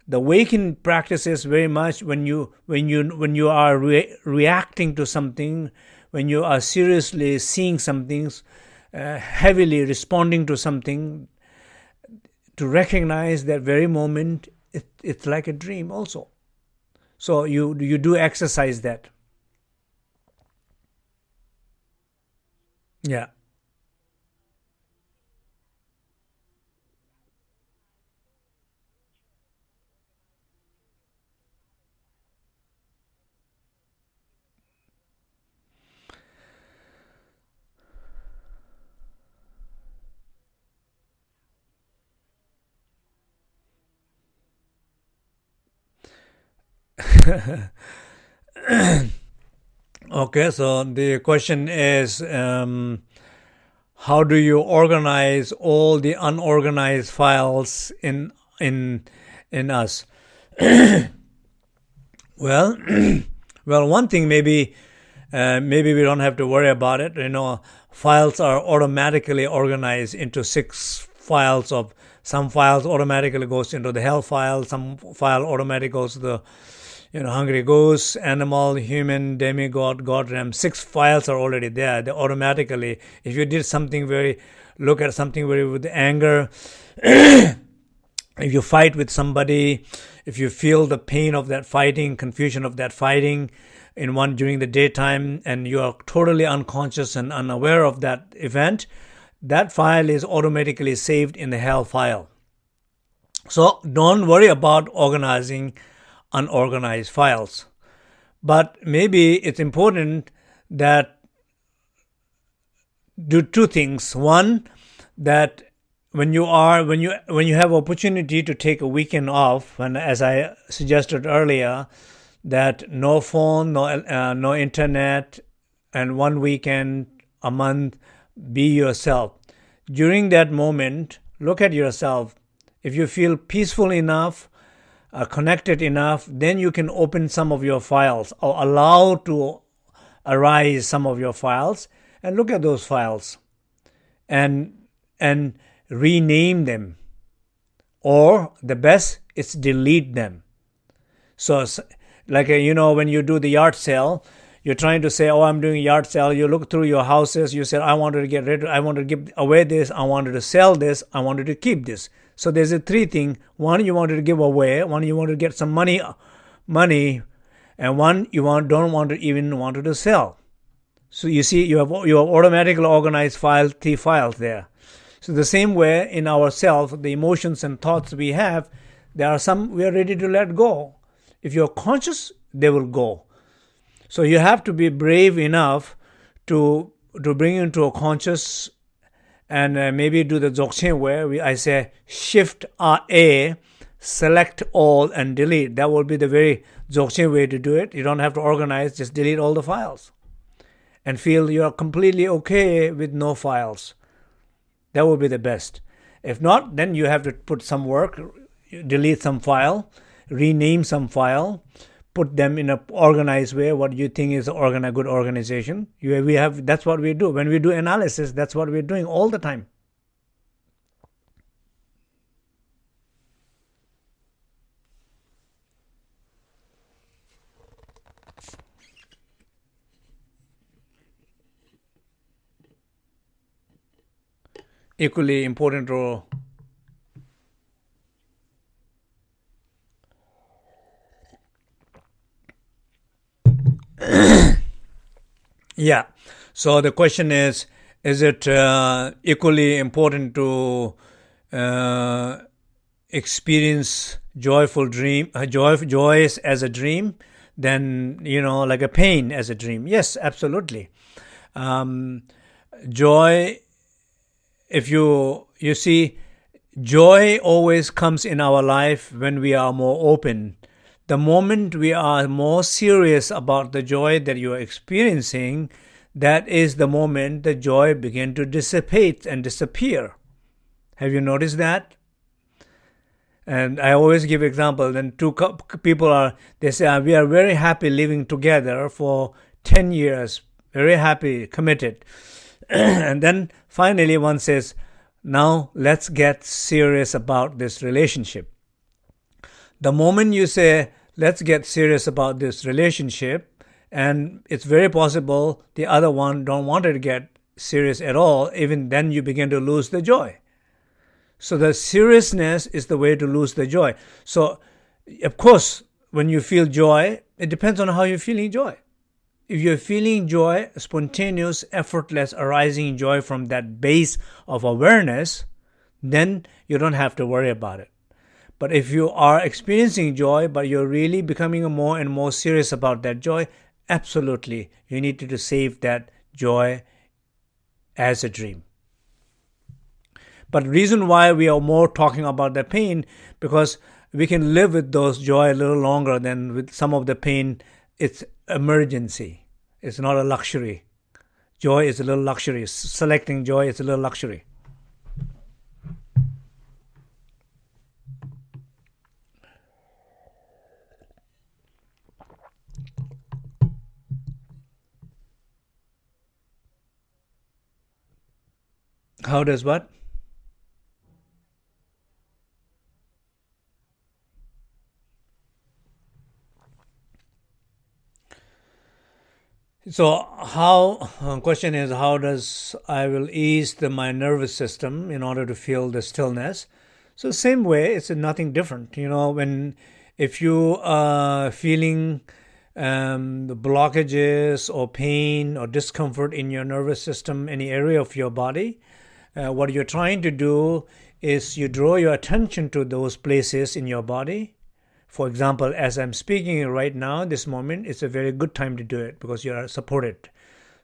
The waking practice is very much when you are reacting to something, when you are seriously seeing something, heavily responding to something, to recognize that very moment it's like a dream also. So you do exercise that. Yeah. Okay, so the question is, how do you organize all the unorganized files in us? Well, one thing maybe we don't have to worry about it. Files are automatically organized into 6 files. Of some files automatically goes into the health file. Some file automatically goes to the hungry ghost, animal, human, demigod, god realm. 6 files are already there. They automatically, if you did something look at something with anger, if you fight with somebody, if you feel the pain of that fighting, confusion of that fighting during the daytime, and you are totally unconscious and unaware of that event, that file is automatically saved in the hell file. So don't worry about organizing unorganized files. But maybe it's important that do 2 things. One, that when you have opportunity to take a weekend off, and as I suggested earlier, that no phone, no internet, and 1 weekend a month, be yourself. During that moment, look at yourself. If you feel peaceful enough, connected enough, then you can open some of your files or allow to arise some of your files and look at those files and rename them, or the best is delete them. So like when you do the yard sale, you're trying to say, oh, I'm doing a yard sale. You look through your houses, you say, I wanted to get rid of, I wanted to give away this, I wanted to sell this, I wanted to keep this. So there's a 3 thing. One, you wanted to give away. One, you wanted to get some money, and one you don't want to sell. So you see, you have automatically organized 3 files there. So the same way in ourselves, the emotions and thoughts we have, there are some we are ready to let go. If you're conscious, they will go. So you have to be brave enough to bring into a conscious, and maybe do the Dzogchen way. I say Shift A, select all and delete. That will be the very Dzogchen way to do it. You don't have to organize, just delete all the files and feel you're completely okay with no files. That will be the best. If not, then you have to put some work, delete some file, rename some file, put them in an organized way, what you think is a good organization. That's what we do. When we do analysis, that's what we're doing all the time. Equally important role. Yeah. So the question is it equally important to experience joyous as a dream than, like a pain as a dream? Yes, absolutely. Joy, if you see, joy always comes in our life when we are more open. The moment we are more serious about the joy that you are experiencing, that is the moment the joy begins to dissipate and disappear. Have you noticed that? And I always give example. Then 2 people they say, we are very happy living together for 10 years, very happy, committed. And then finally one says, now let's get serious about this relationship. The moment you say, let's get serious about this relationship, and it's very possible the other one don't want to get serious at all, even then you begin to lose the joy. So the seriousness is the way to lose the joy. So, of course, when you feel joy, it depends on how you're feeling joy. If you're feeling joy, spontaneous, effortless, arising joy from that base of awareness, then you don't have to worry about it. But if you are experiencing joy, but you're really becoming more and more serious about that joy, absolutely, you need to save that joy as a dream. But the reason why we are more talking about the pain, because we can live with those joy a little longer than with some of the pain. It's emergency. It's not a luxury. Joy is a little luxury. Selecting joy is a little luxury. How does what? So question is, how does I will ease my nervous system in order to feel the stillness? So same way, it's nothing different. If you are feeling the blockages or pain or discomfort in your nervous system, any area of your body, what you're trying to do is you draw your attention to those places in your body. For example, as I'm speaking right now, this moment, it's a very good time to do it because you are supported.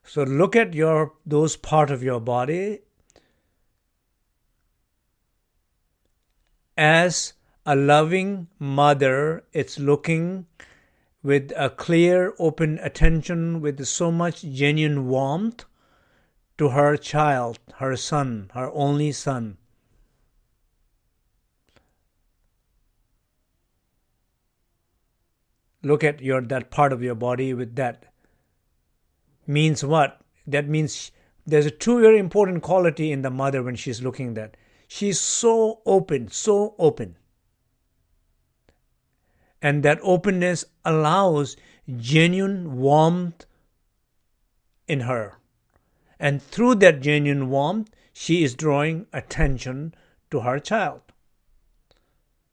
So look at those part of your body as a loving mother. It's looking with a clear, open attention, with so much genuine warmth to her child, her son, her only son. Look at that part of your body with that. Means what? That means there's a two very important quality in the mother when she's looking at that. She's so open, so open. And that openness allows genuine warmth in her. And through that genuine warmth, she is drawing attention to her child.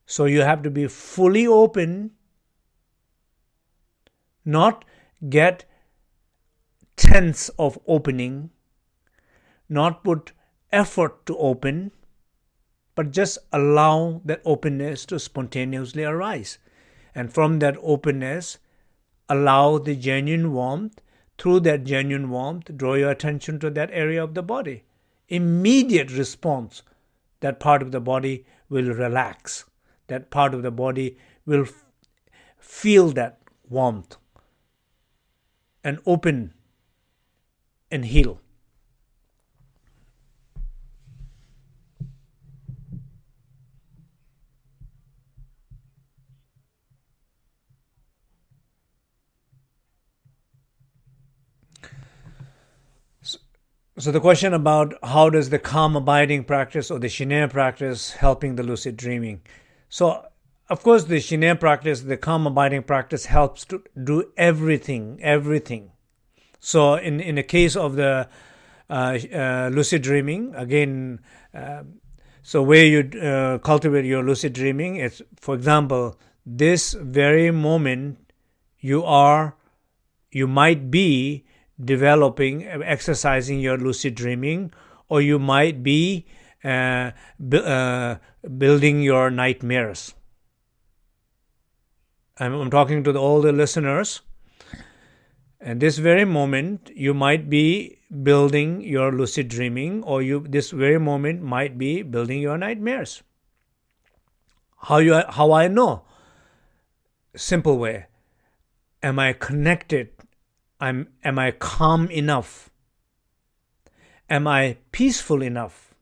So you have to be fully open, not get tense of opening, not put effort to open, but just allow that openness to spontaneously arise. And from that openness, allow the genuine warmth. Through that genuine warmth, draw your attention to that area of the body. Immediate response, that part of the body will relax. That part of the body will feel that warmth and open and heal. So the question about how does the calm abiding practice or the Shinaya practice helping the lucid dreaming? So, of course, the Shinaya practice, the calm abiding practice helps to do everything. So in the case of the lucid dreaming, again, so where you cultivate your lucid dreaming, it's, for example, this very moment you might be developing, exercising your lucid dreaming, or you might be building your nightmares. I'm talking to all the listeners. And this very moment, you might be building your lucid dreaming, or this very moment might be building your nightmares. How I know? Simple way. Am I connected? Am I calm enough? Am I peaceful enough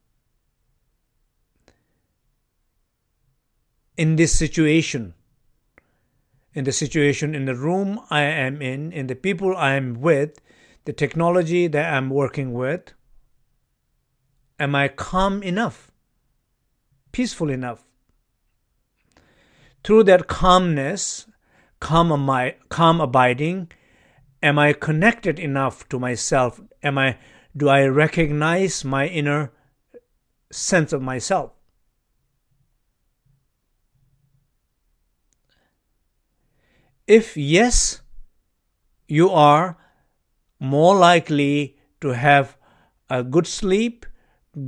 in this situation? In the situation, in the room I am in the people I am with, the technology that I'm working with, am I calm enough, peaceful enough? Through that calmness, calm abiding, am I connected enough to myself? Do I recognize my inner sense of myself? If yes, you are more likely to have a good sleep,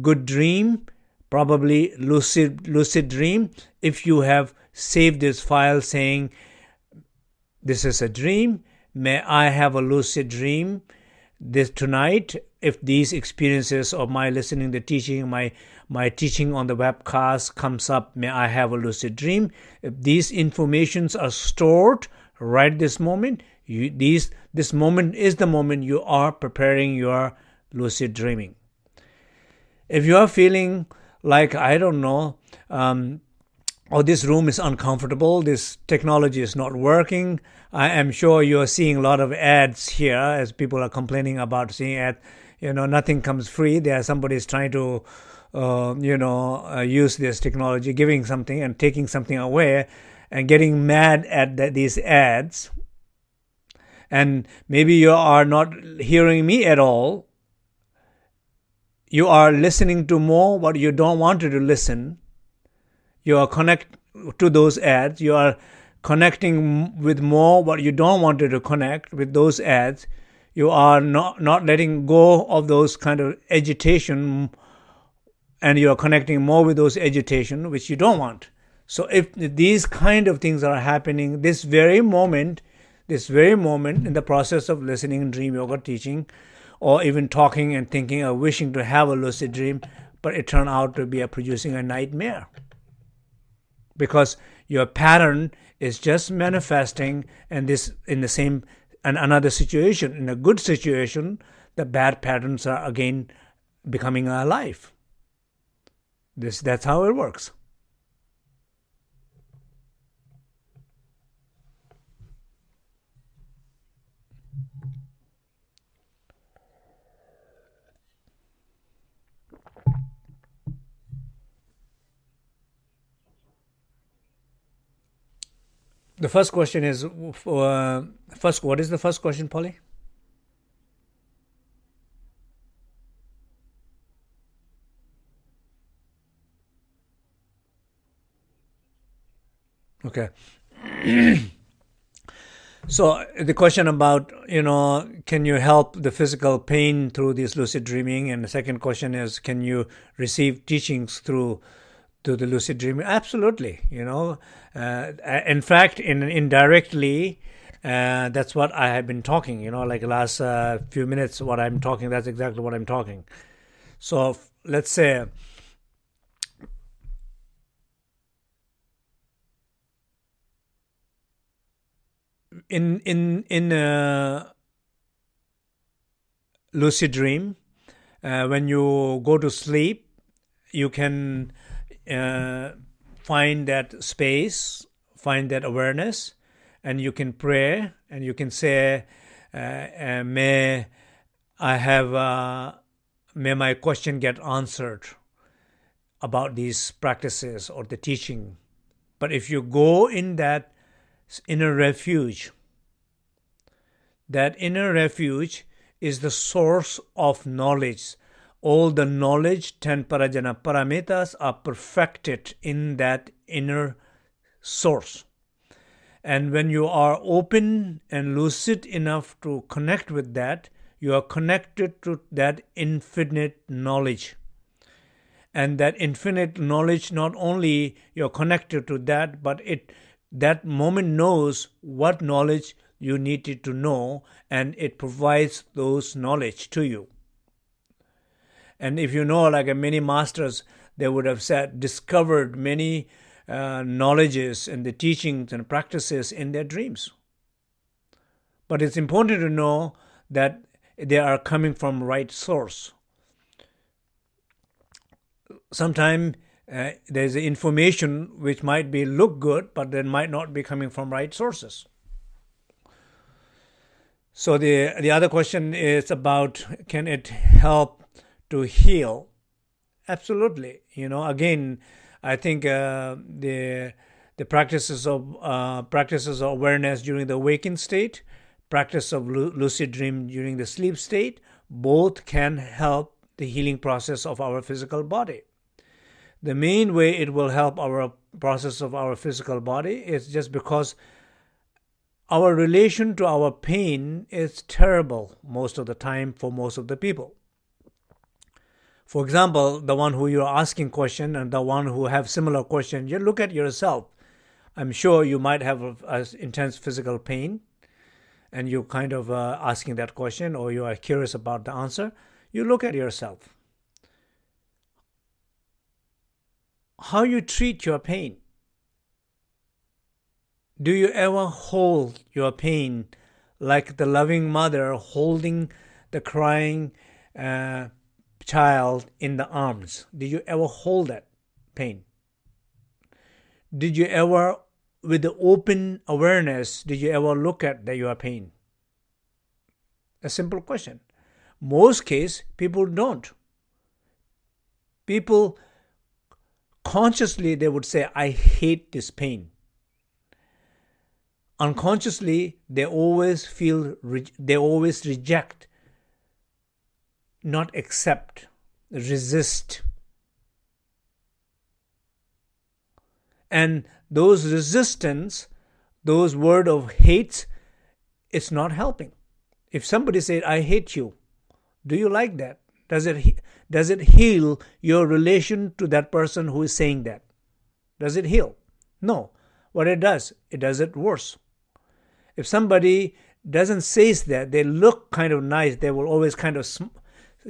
good dream, probably lucid dream, if you have saved this file saying, this is a dream, may I have a lucid dream this tonight. If these experiences of my listening the teaching, my teaching on the webcast comes up, may I have a lucid dream. If these informations are stored right this moment, this moment is the moment you are preparing your lucid dreaming. If you are feeling like, I don't know, oh, this room is uncomfortable, this technology is not working, I am sure you are seeing a lot of ads here as people are complaining about seeing ads. Nothing comes free. Somebody is trying to, use this technology, giving something and taking something away and getting mad at these ads. And maybe you are not hearing me at all. You are listening to more what you don't want to listen. You are connect to those ads. You are connecting with more what you don't want to connect with those ads. You are not letting go of those kind of agitation, and you are connecting more with those agitation which you don't want. So if these kind of things are happening this very moment in the process of listening dream yoga teaching, or even talking and thinking or wishing to have a lucid dream, but it turned out to be producing a nightmare. Because your pattern is just manifesting, and this in the same and another situation, in a good situation, the bad patterns are again becoming alive. That's how it works. The first question is, what is the first question, Polly? Okay. So the question about, can you help the physical pain through this lucid dreaming? And the second question is, can you receive teachings through the lucid dreaming? Absolutely. In fact, indirectly, that's what I have been talking, like the last few minutes, what I'm talking, that's exactly what I'm talking. So let's say, in lucid dream, when you go to sleep, you can find that space, find that awareness, and you can pray, and you can say, may my question get answered about these practices or the teaching. But if you go in that inner refuge, that inner refuge is the source of knowledge. All the knowledge, 10 parajana paramitas, are perfected in that inner source. And when you are open and lucid enough to connect with that, you are connected to that infinite knowledge. And that infinite knowledge, not only you're connected to that, but that moment knows what knowledge you needed to know, and it provides those knowledge to you. And if you know, like many masters, they would have discovered many knowledges and the teachings and practices in their dreams. But it's important to know that they are coming from right source. Sometimes there's information which might look good, but then might not be coming from right sources. So the other question is about, can it help to heal Absolutely. Again, I think the practices of awareness during the waking state, practice of lucid dream during the sleep state, both can help the healing process of our physical body. The main way it will help our process of our physical body is just because our relation to our pain is terrible most of the time for most of the people. For example, the one who you're asking question and the one who have similar question, you look at yourself. I'm sure you might have intense physical pain and you kind of asking that question, or you are curious about the answer. You look at yourself. How you treat your pain. Do you ever hold your pain like the loving mother holding the crying child in the arms? Did you ever hold that pain? Did you ever, with the open awareness, did you ever look at your pain? A simple question. Most case, people don't. People consciously, they would say, I hate this pain. Unconsciously, they always reject, not accept, resist. And those resistance, those word of hate, it's not helping. If somebody said, I hate you, do you like that? Does it heal your relation to that person who is saying that? Does it heal? No. What it does it worse. If somebody doesn't say that, they look kind of nice, they will always kind of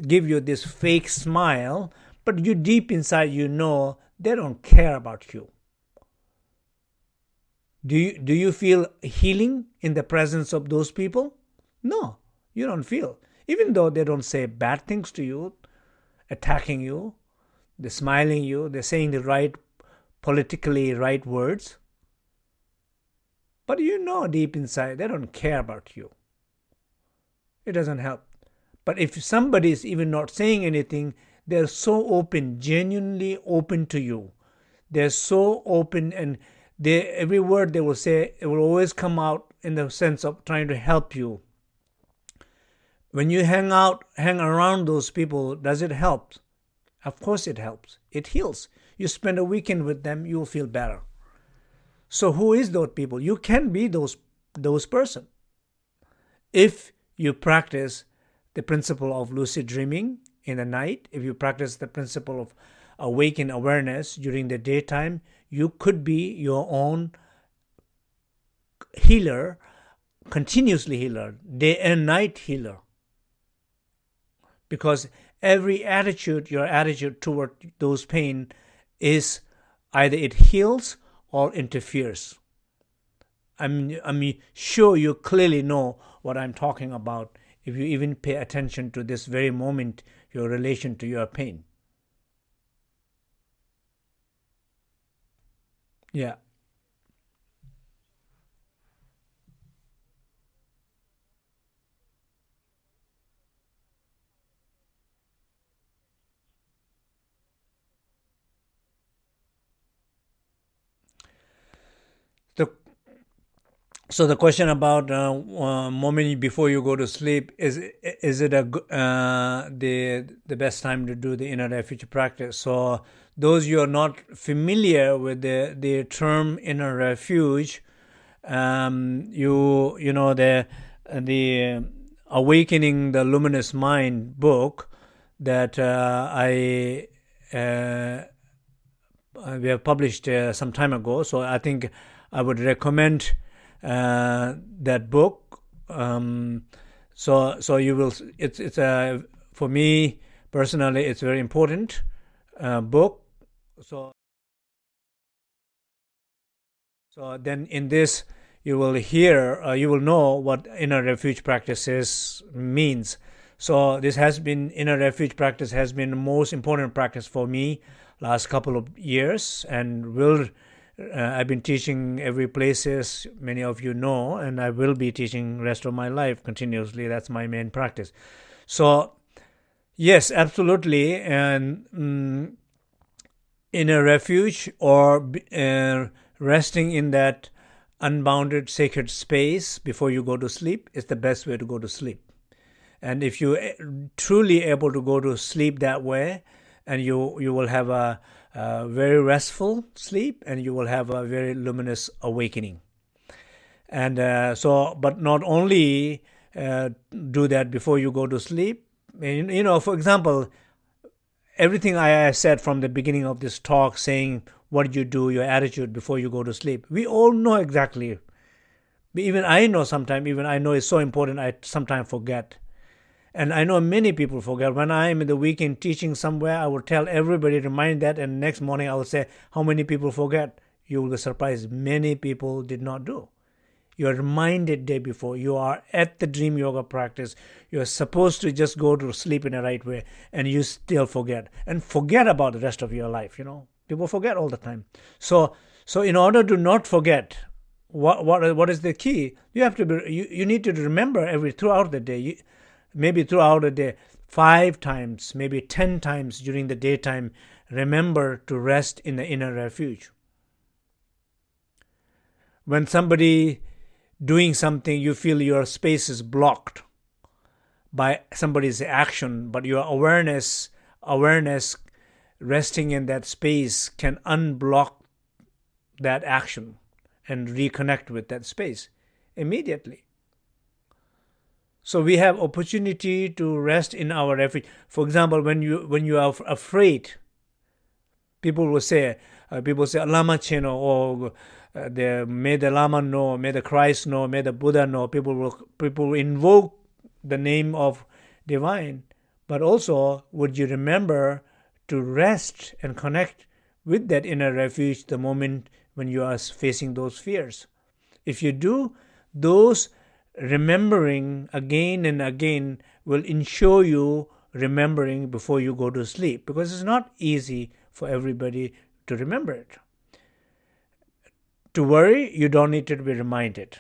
give you this fake smile, but you deep inside you know they don't care about you. Do you feel healing in the presence of those people? No, you don't feel. Even though they don't say bad things to you, attacking you, they're smiling you, they're saying the right, politically right words. But you know deep inside, they don't care about you. It doesn't help. But if somebody is even not saying anything, they're so open, genuinely open to you. They're so open, and every word they will say, it will always come out in the sense of trying to help you. When you hang around those people, does it help? Of course it helps. It heals. You spend a weekend with them, you'll feel better. So who is those people? You can be those person. If you practice the principle of lucid dreaming in the night, if you practice the principle of awakened awareness during the daytime, you could be your own healer, continuously healer, day and night healer. Because every attitude, your attitude toward those pain is either it heals or interferes. I'm sure you clearly know what I'm talking about if you even pay attention to this very moment, your relation to your pain. Yeah. So the question about moment before you go to sleep, is it the best time to do the inner refuge practice? So those you are not familiar with the term inner refuge, you know the Awakening the Luminous Mind book that we have published some time ago. So I think I would recommend that book. So you will. It's a, for me personally, it's a very important book. So then in this you will hear, you will know what inner refuge practices means. So this has been, inner refuge practice has been the most important practice for me last couple of years, and I've been teaching every places, many of you know, and I will be teaching rest of my life continuously. That's my main practice. So Yes, absolutely. And in a refuge or resting in that unbounded sacred space before you go to sleep is the best way to go to sleep. And if you truly able to go to sleep that way, and you will have a very restful sleep, and you will have a very luminous awakening. And but not only do that before you go to sleep. For example, everything I said from the beginning of this talk, saying what you do, your attitude before you go to sleep, we all know exactly. Even I know sometimes, even I know it's so important, I sometimes forget. And I know many people forget. When I'm in the weekend teaching somewhere, I will tell everybody, remind that, and next morning I will say, how many people forget? You will be surprised. Many people did not do. You are reminded day before. You are at the dream yoga practice. You are supposed to just go to sleep in the right way, and you still forget. And forget about the rest of your life, People forget all the time. So in order to not forget, what is the key? You have to you need to remember throughout the day. Maybe throughout the day, 5 times, maybe 10 times during the daytime, remember to rest in the inner refuge. When somebody doing something, you feel your space is blocked by somebody's action, but your awareness resting in that space can unblock that action and reconnect with that space immediately. So we have opportunity to rest in our refuge. For example, when you are afraid, people say Lama Cheno, or may the Lama know, may the Christ know, may the Buddha know. People invoke the name of divine, but also would you remember to rest and connect with that inner refuge the moment when you are facing those fears? If you do, those remembering again and again will ensure you remembering before you go to sleep, because it's not easy for everybody to remember it. To worry, you don't need to be reminded.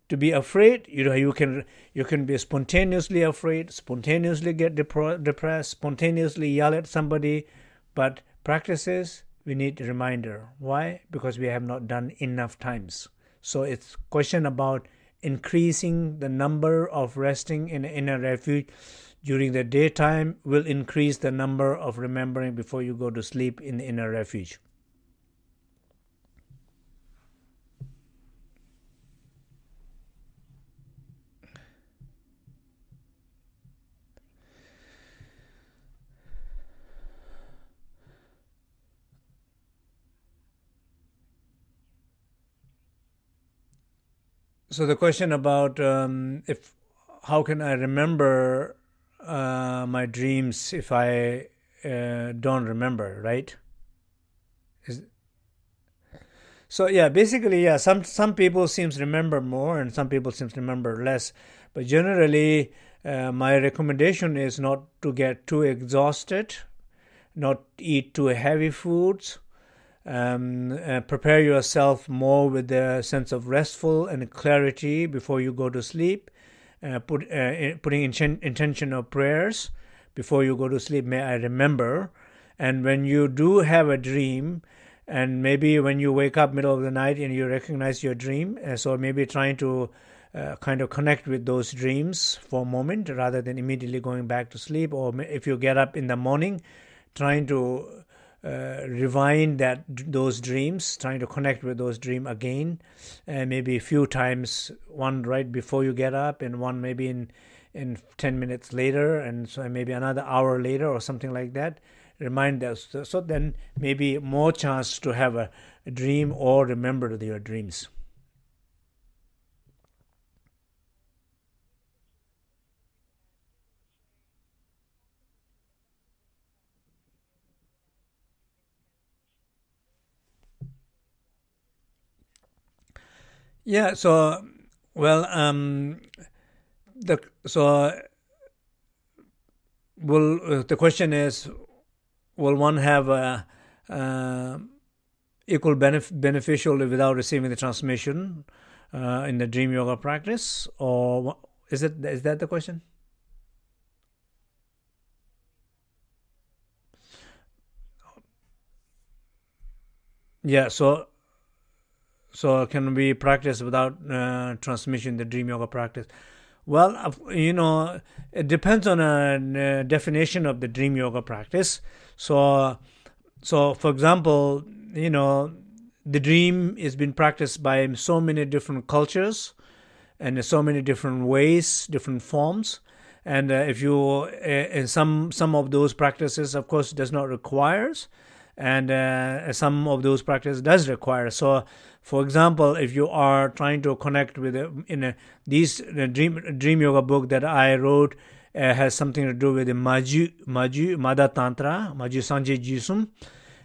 To be afraid, you can be spontaneously afraid, spontaneously get depressed, spontaneously yell at somebody, but practices, we need a reminder. Why? Because we have not done enough times. So it's question about increasing the number of resting in the inner refuge during the daytime will increase the number of remembering before you go to sleep in the inner refuge. So the question about how can I remember my dreams if I don't remember, right? So yeah, basically, yeah, some people seems remember more and some people seems remember less, but generally, my recommendation is not to get too exhausted, not eat too heavy foods. Prepare yourself more with the sense of restful and clarity before you go to sleep. Putting intention of prayers before you go to sleep. May I remember. And when you do have a dream, and maybe when you wake up middle of the night and you recognize your dream, so maybe trying to kind of connect with those dreams for a moment rather than immediately going back to sleep. Or if you get up in the morning, trying to rewind those dreams, trying to connect with those dreams again, and maybe a few times, one right before you get up and one maybe in 10 minutes later, and so maybe another hour later or something like that. Remind us, so then maybe more chance to have a dream or remember your dreams. Yeah. So, well, the question is, will one have a equal beneficial without receiving the transmission in the dream yoga practice, or is that the question? Yeah, so can we practice without transmission, the dream yoga practice? Well, it depends on a definition of the dream yoga practice. So, for example, the dream has been practiced by so many different cultures and in so many different ways, different forms. And if you, in some of those practices, of course, does not requires, and some of those practices does require. So, for example, if you are trying to connect with these dream yoga book that I wrote has something to do with the Mada Tantra, Maju Sanjay Jisum,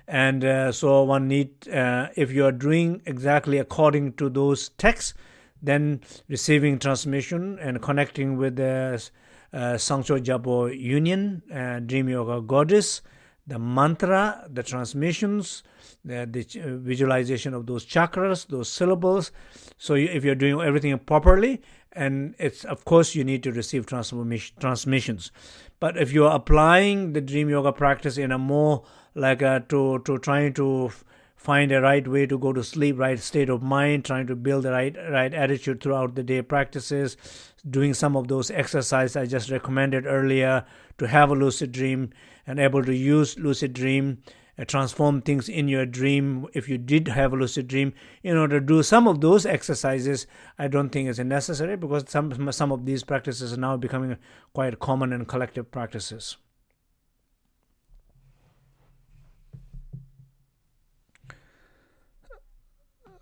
and so one need, if you are doing exactly according to those texts, then receiving transmission and connecting with the Sangcho Jabo Union, Dream Yoga Goddess, the mantra, the transmissions, the visualization of those chakras, those syllables. So if you're doing everything properly, and it's, of course, you need to receive transmissions. But if you're applying the Dream Yoga practice in a more like to trying to find a right way to go to sleep, right state of mind, trying to build the right attitude throughout the day practices, doing some of those exercises I just recommended earlier, to have a lucid dream and able to use lucid dream, transform things in your dream if you did have a lucid dream. In order to do some of those exercises, I don't think it's necessary, because some of these practices are now becoming quite common and collective practices.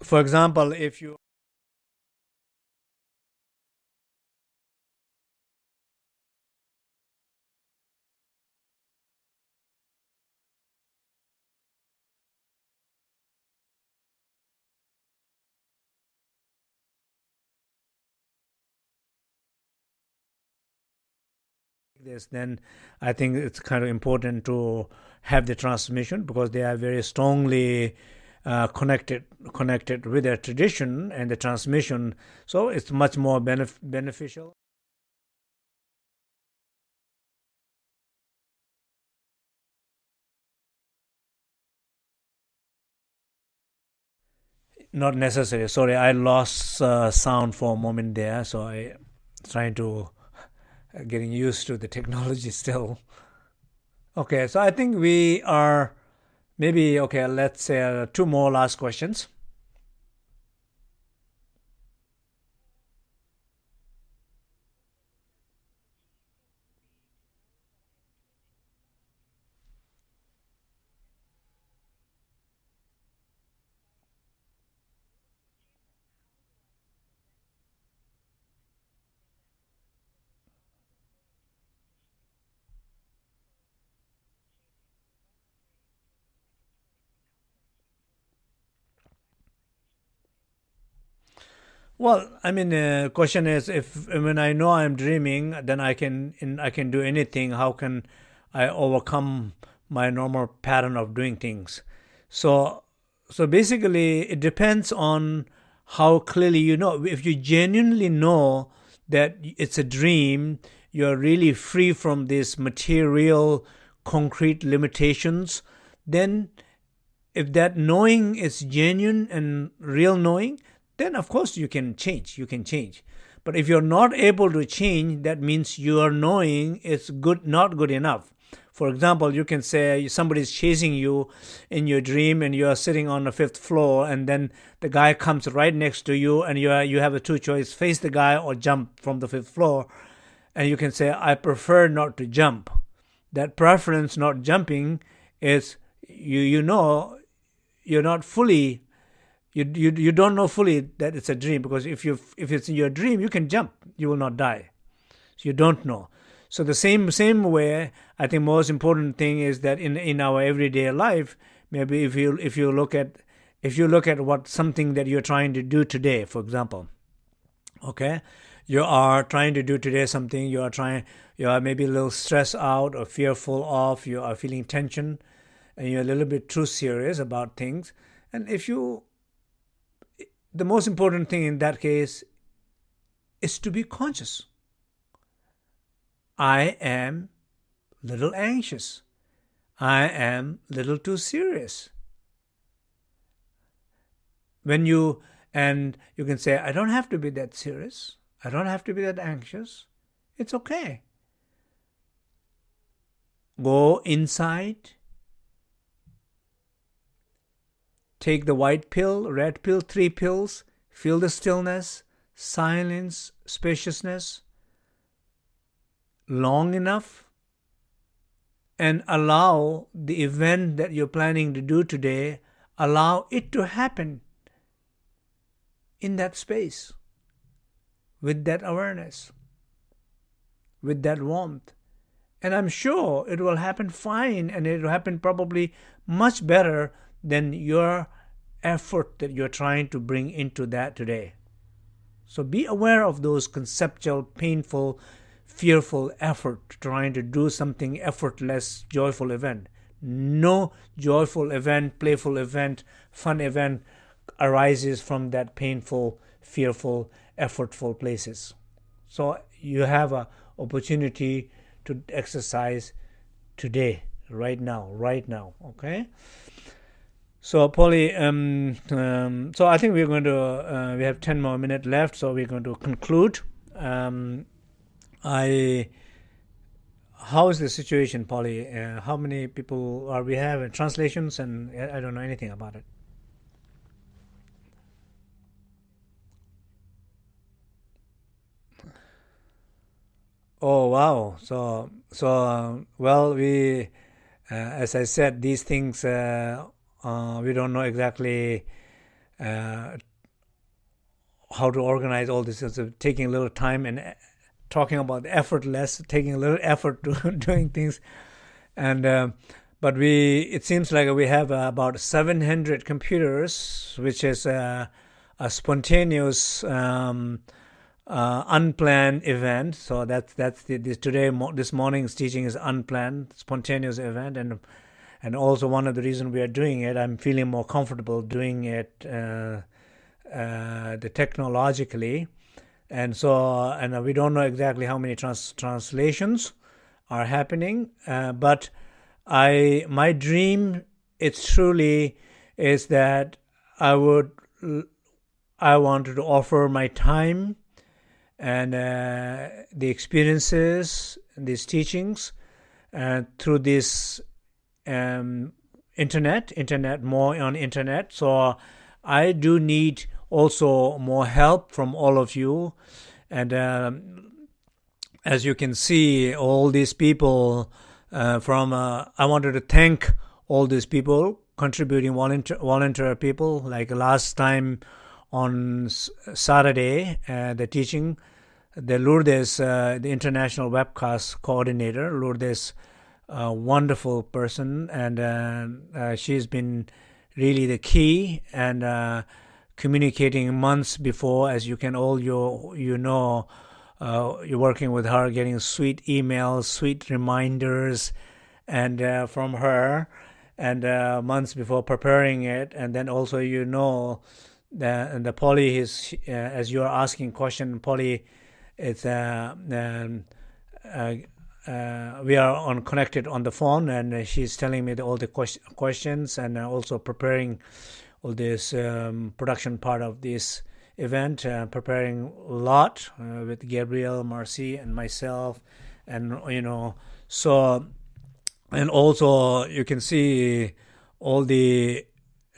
For example, if you this, then I think it's kind of important to have the transmission, because they are very strongly connected with their tradition and the transmission. So it's much more beneficial. Not necessary. Sorry, I lost sound for a moment there. So I trying to getting used to the technology still. Okay, so I think we are maybe okay. Let's say two more last questions. Well, I mean, question is, if when I know I'm dreaming, then I can do anything. How can I overcome my normal pattern of doing things? So basically, it depends on how clearly you know. If you genuinely know that it's a dream, you're really free from these material, concrete limitations, then if that knowing is genuine and real knowing, then of course you can change. But if you're not able to change, that means your knowing is not good enough. For example, you can say somebody's chasing you in your dream and you are sitting on the fifth floor, and then the guy comes right next to you, and you have a two choice: face the guy or jump from the fifth floor. And you can say, I prefer not to jump. That preference not jumping is, you know, you're not fully, you don't know fully that it's a dream, because if it's in your dream, you can jump, you will not die. So you don't know. So the same way, I think most important thing is that in our everyday life, maybe if you look at what something that you're trying to do today, for example, okay, you are trying to do today something, you are maybe a little stressed out or fearful of, you are feeling tension, and you're a little bit too serious about things. And the most important thing in that case is to be conscious. I am a little anxious. I am a little too serious. and you can say, I don't have to be that serious. I don't have to be that anxious. It's okay. Go inside. Take the white pill, red pill, 3 pills. Feel the stillness, silence, spaciousness long enough, and allow the event that you're planning to do today, allow it to happen in that space, with that awareness, with that warmth. And I'm sure it will happen fine, and it will happen probably much better than your effort that you're trying to bring into that today. So be aware of those conceptual, painful, fearful effort, trying to do something effortless, joyful event. No joyful event, playful event, fun event arises from that painful, fearful, effortful places. So you have an opportunity to exercise today, right now, okay? So Polly, so I think we're going to, we have 10 more minutes left, so we're going to conclude. How is the situation, Polly? How many people are we having? Translations, and I don't know anything about it. Oh wow! So well, we, as I said, these things we don't know exactly how to organize all this. It's taking a little time and talking about effortless, taking a little effort to doing things, and but it seems like we have about 700 computers, which is a spontaneous. Unplanned event. So that's this morning's teaching is unplanned, spontaneous event, and also one of the reasons we are doing it, I'm feeling more comfortable doing it technologically, and we don't know exactly how many translations are happening, but my dream, it's truly is that I wanted to offer my time and the experiences, these teachings, through this internet, more on internet. So I do need also more help from all of you. And as you can see, all these people I wanted to thank all these people contributing, volunteer people, like last time on Saturday, the teaching, the Lourdes, the international webcast coordinator, Lourdes, a wonderful person, and she's been really the key, and communicating months before, as you can all you're working with her, getting sweet emails, sweet reminders, and from her, and months before preparing it, and then also the Polly is, as you are asking question, Polly, it's we are connected on the phone, and she's telling me all the questions, and also preparing all this production part of this event, preparing a lot with Gabriel, Marcy, and myself, and so, and also you can see all the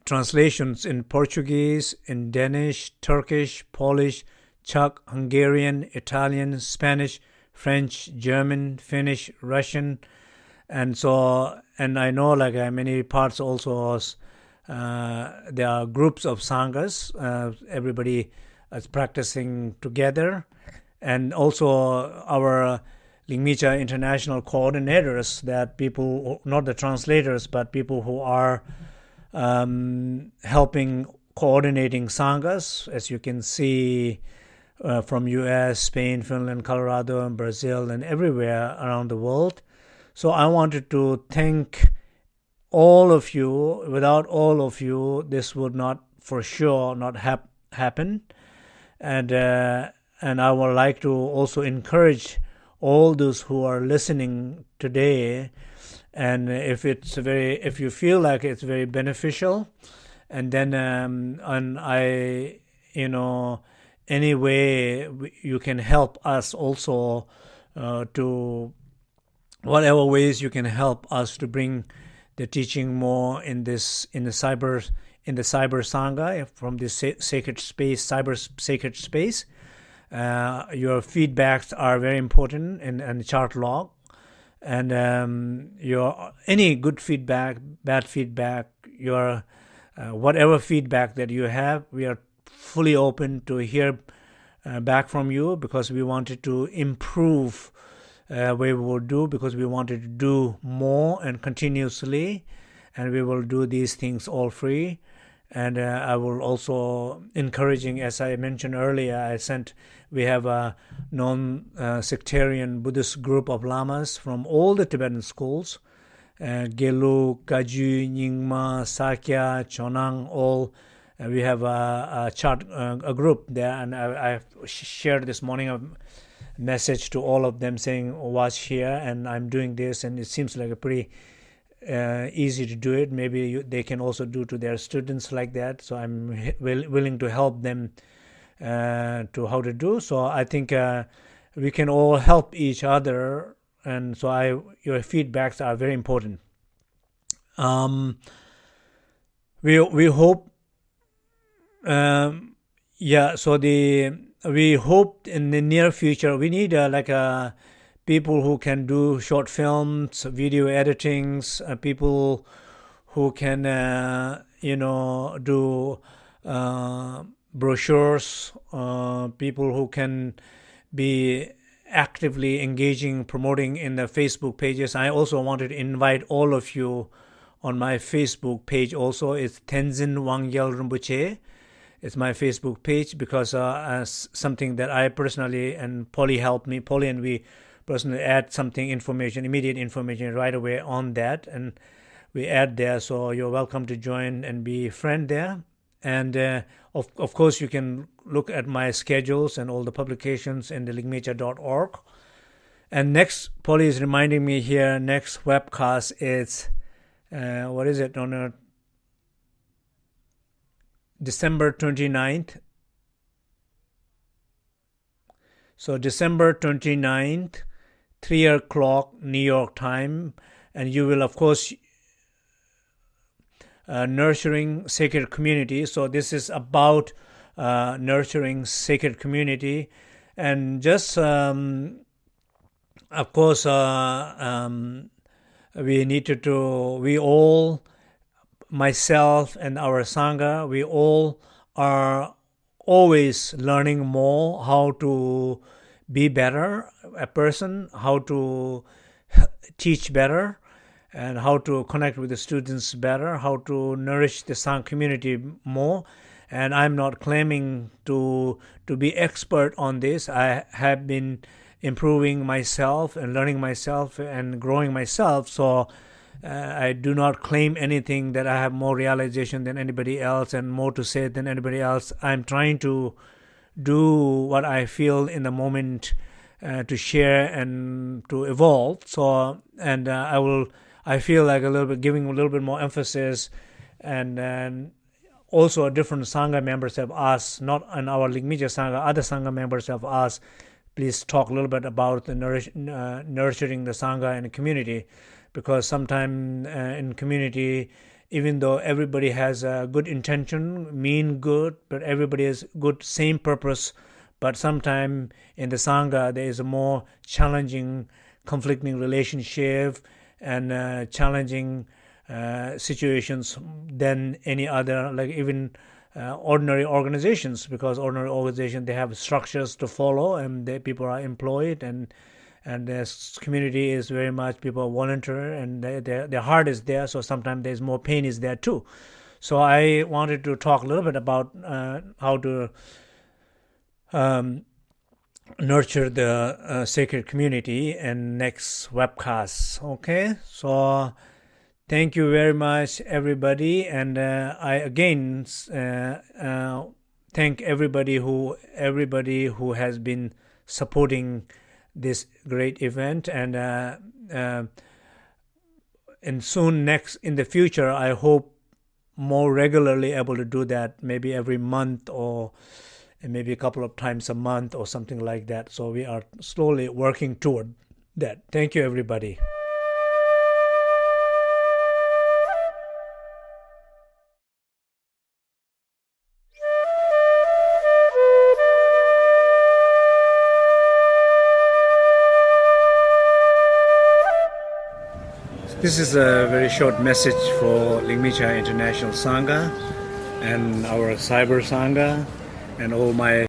translations in Portuguese, in Danish, Turkish, Polish, Czech, Hungarian, Italian, Spanish, French, German, Finnish, Russian, and so, and I know like many parts also there are groups of sanghas, everybody is practicing together, and also our Lomita international coordinators, that people, not the translators, but people who are helping coordinating sanghas, as you can see from US, Spain, Finland, Colorado, and Brazil, and everywhere around the world. So I wanted to thank all of you. Without all of you, this would not for sure not happen. And I would like to also encourage all those who are listening today, and if you feel like it's very beneficial, and then and I, any way you can help us also to whatever ways you can help us to bring the teaching more in the cyber Sangha, from this sacred space, cyber sacred space. Your feedbacks are very important in chart log, and your any good feedback, bad feedback, your whatever feedback that you have, we are fully open to hear back from you, because we wanted to improve we will do, because we wanted to do more and continuously, and we will do these things all free. And I will also encouraging, as I mentioned earlier, we have a non-sectarian Buddhist group of lamas from all the Tibetan schools, Gelu, Kaju, Nyingma, Sakya, Chonang, all. We have a group there, and I shared this morning a message to all of them saying, watch here, and I'm doing this, and it seems like a pretty easy to do it. Maybe they can also do to their students like that. So I'm willing to help them to how to do. So I think we can all help each other, and so your feedbacks are very important. We hope, we hope in the near future we need people who can do short films, video editings, people who can do brochures, people who can be actively engaging, promoting in the Facebook pages. I also wanted to invite all of you on my Facebook page also. It's Tenzin Vangьял Ринпоче. It's my Facebook page, because as something that I personally, and Polly helped me, Polly and we personally add something, immediate information right away on that, and we add there. So you're welcome to join and be a friend there. And of course, you can look at my schedules and all the publications in the Lomita.org. And next, Polly is reminding me here, next webcast is, what is it, on December 29th. So December 29th, 3 o'clock New York time, and you will, of course, nurturing sacred community. So this is about nurturing sacred community, and just of course we all, myself and our Sangha, we all are always learning more how to be better a person, how to teach better, and how to connect with the students better, how to nourish the Sangha community more. And I'm not claiming to be expert on this. I have been improving myself and learning myself and growing myself. So I do not claim anything that I have more realization than anybody else and more to say than anybody else. I'm trying to do what I feel in the moment to share and to evolve. So, and I feel like giving a little bit more emphasis, and also different Sangha members have asked, not in our Lomita Sangha, other Sangha members have asked, please talk a little bit about the nurturing the Sangha and the community, because sometimes in community, even though everybody has a good intention, mean good, but everybody has good, same purpose, but sometimes in the Sangha there is a more challenging, conflicting relationship and challenging situations than any other, like even ordinary organizations, because ordinary organizations, they have structures to follow, and people are employed, and the community is very much people volunteer, and their heart is there, so sometimes there's more pain is there too. So I wanted to talk a little bit about how to nurture the sacred community in next webcast. Okay, so thank you very much, everybody, and I again thank everybody who has been supporting this great event, and soon next in the future, I hope more regularly able to do that, maybe every month or maybe a couple of times a month or something like that. So we are slowly working toward that. Thank you, everybody. This is a very short message for Lomita International Sangha and our Cyber Sangha and all my